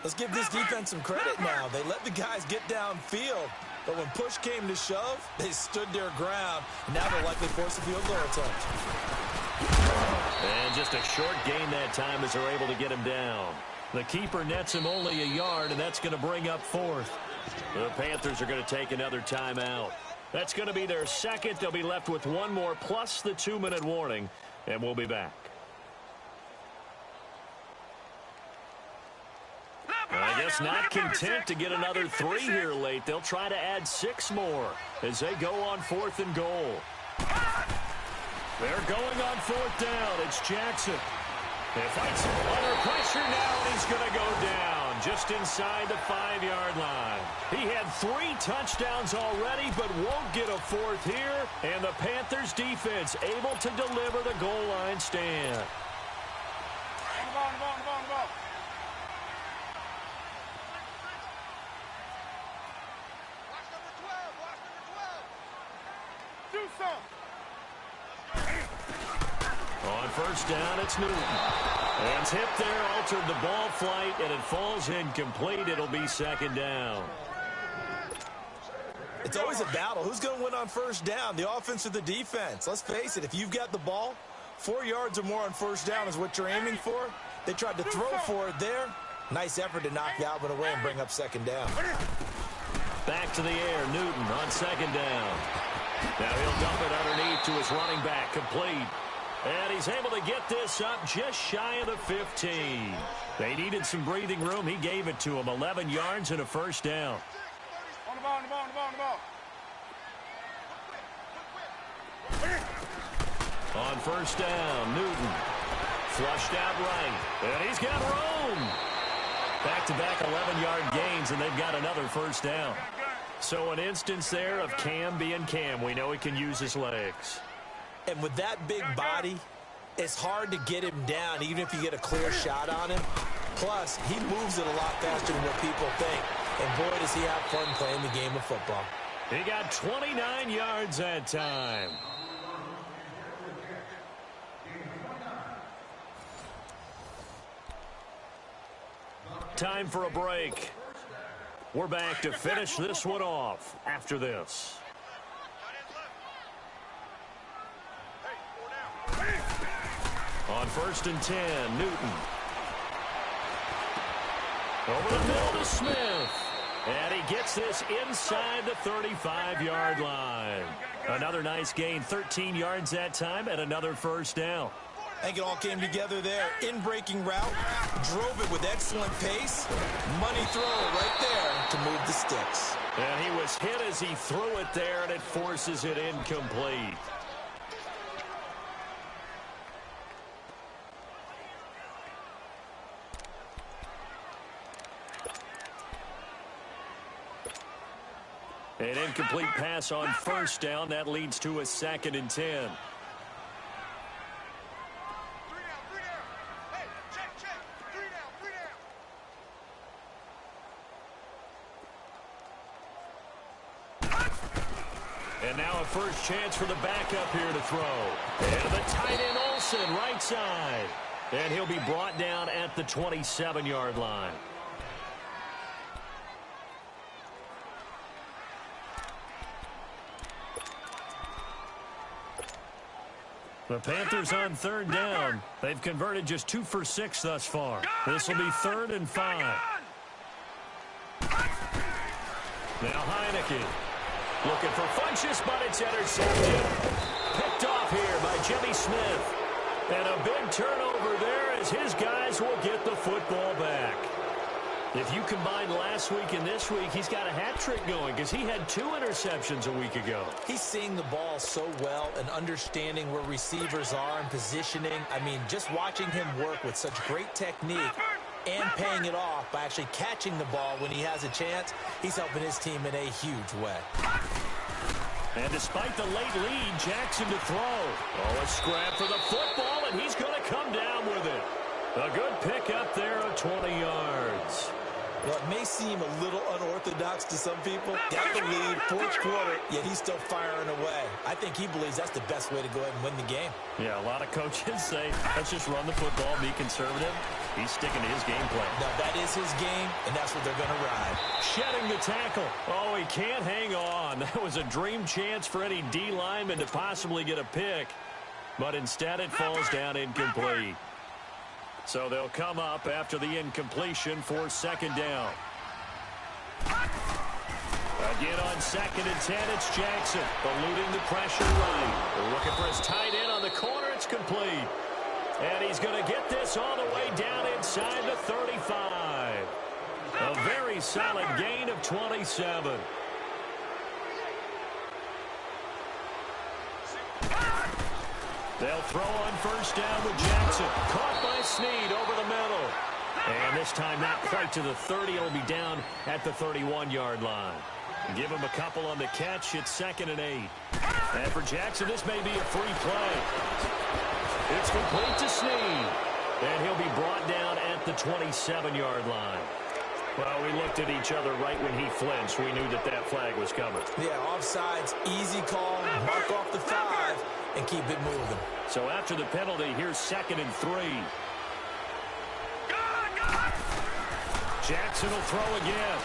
[SPEAKER 7] Let's give this defense some credit now. They let the guys get downfield, but when push came to shove, they stood their ground, and now they'll likely force a field goal attempt.
[SPEAKER 6] And just a short gain that time as they're able to get him down. The keeper nets him only a yard, and that's going to bring up 4th. The Panthers are going to take another timeout. That's going to be their 2nd. They'll be left with 1 more plus the 2-minute warning, and we'll be back. I guess not content to get another 3 here late. They'll try to add 6 more as they go on 4th and goal. They're going on 4th down. It's Jackson. He fights under pressure now, and he's going to go down. just inside the 5-yard line. He had 3 touchdowns already, but won't get a 4th here. And the Panthers defense able to deliver the goal line stand.
[SPEAKER 8] On the ball. Watch number 12. Do something.
[SPEAKER 6] On first down, it's Newton. And tip there, altered the ball flight, and it falls incomplete. It'll be 2nd down.
[SPEAKER 7] It's always a battle. Who's going to win on first down, the offense or the defense? Let's face it, if you've got the ball, 4 yards or more on first down is what you're aiming for. They tried to throw for it there. Nice effort to knock Galvin away and bring up 2nd down.
[SPEAKER 6] Back to the air, Newton on 2nd down. Now he'll dump it underneath to his running back, complete. And he's able to get this up just shy of the 15. They needed some breathing room. He gave it to him. 11 yards and a first down.
[SPEAKER 8] On the ball.
[SPEAKER 6] On first down, Newton. Flushed out right. And he's got room. Back-to-back 11-yard gains, and they've got another first down. So an instance there of Cam being Cam. We know he can use his legs.
[SPEAKER 7] And with that big body, it's hard to get him down, even if you get a clear shot on him. Plus, he moves it a lot faster than what people think. And boy, does he have fun playing the game of football.
[SPEAKER 6] He got 29 yards that time. Time for a break. We're back to finish this one off after this. On first and 10, Newton. Over the middle to Smith. And he gets this inside the 35-yard line. Another nice gain, 13 yards that time, and another first down.
[SPEAKER 7] I think it all came together there. In-breaking route, drove it with excellent pace. Money throw right there to move the sticks.
[SPEAKER 6] And he was hit as he threw it there, and it forces it incomplete. An incomplete pass on first down. That leads to a 2nd and 10.
[SPEAKER 8] 3 down. Hey, check. 3 down.
[SPEAKER 6] And now a first chance for the backup here to throw. And the tight end Olsen, right side. And he'll be brought down at the 27-yard line. The Panthers on 3rd down. They've converted just 2 for 6 thus far. This will be 3rd and 5. Now Heineke looking for Funchess, but it's intercepted. Picked off here by Jimmy Smith. And a big turnover there as his guys will get the football back. If you combine last week and this week, he's got a hat trick going because he had 2 interceptions a week ago.
[SPEAKER 7] He's seeing the ball so well and understanding where receivers are and positioning. I mean, just watching him work with such great technique and paying it off by actually catching the ball when he has a chance, he's helping his team in a huge way.
[SPEAKER 6] And despite the late lead, Jackson to throw. Oh, a scrap for the football, and he's going to come down with it. A good pick up there of 20 yards.
[SPEAKER 7] Well, it may seem a little unorthodox to some people. Got the lead, 4th quarter, yet he's still firing away. I think he believes that's the best way to go ahead and win the game.
[SPEAKER 6] Yeah, a lot of coaches say, let's just run the football, be conservative. He's sticking to his game plan.
[SPEAKER 7] Now, that is his game, and that's what they're going to ride.
[SPEAKER 6] Shedding the tackle. Oh, he can't hang on. That was a dream chance for any D lineman to possibly get a pick. But instead, it falls down incomplete. So they'll come up after the incompletion for 2nd down. Again on 2nd and 10, it's Jackson eluding the pressure right. They're looking for his tight end on the corner. It's complete. And he's going to get this all the way down inside the 35. A very solid gain of 27. They'll throw on first down with Jackson. Caught by Snead over the middle. And this time not quite to the 30. It'll be down at the 31-yard line. Give him a couple on the catch. It's 2nd and 8. And for Jackson, this may be a free play. It's complete to Snead. And he'll be brought down at the 27-yard line. Well, we looked at each other right when he flinched. We knew that that flag was coming.
[SPEAKER 7] Yeah, offsides, easy call, mark off the 5, and keep it moving. So
[SPEAKER 6] after the penalty, here's 2nd and 3. Jackson will throw again.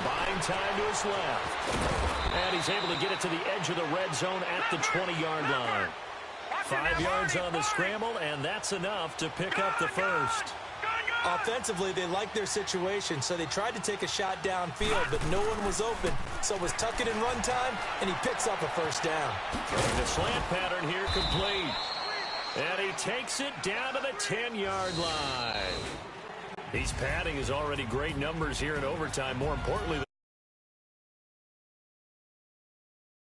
[SPEAKER 6] Buying time to his left. And he's able to get it to the edge of the red zone at the 20-yard line. 5 yards on the scramble, and that's enough to pick up the first.
[SPEAKER 7] Offensively, they liked their situation, so they tried to take a shot downfield, but no one was open. So it was tuck it and run time, and he picks up a first down.
[SPEAKER 6] The slant pattern here complete. And he takes it down to the 10-yard line. He's padding his already great numbers here in overtime. More importantly,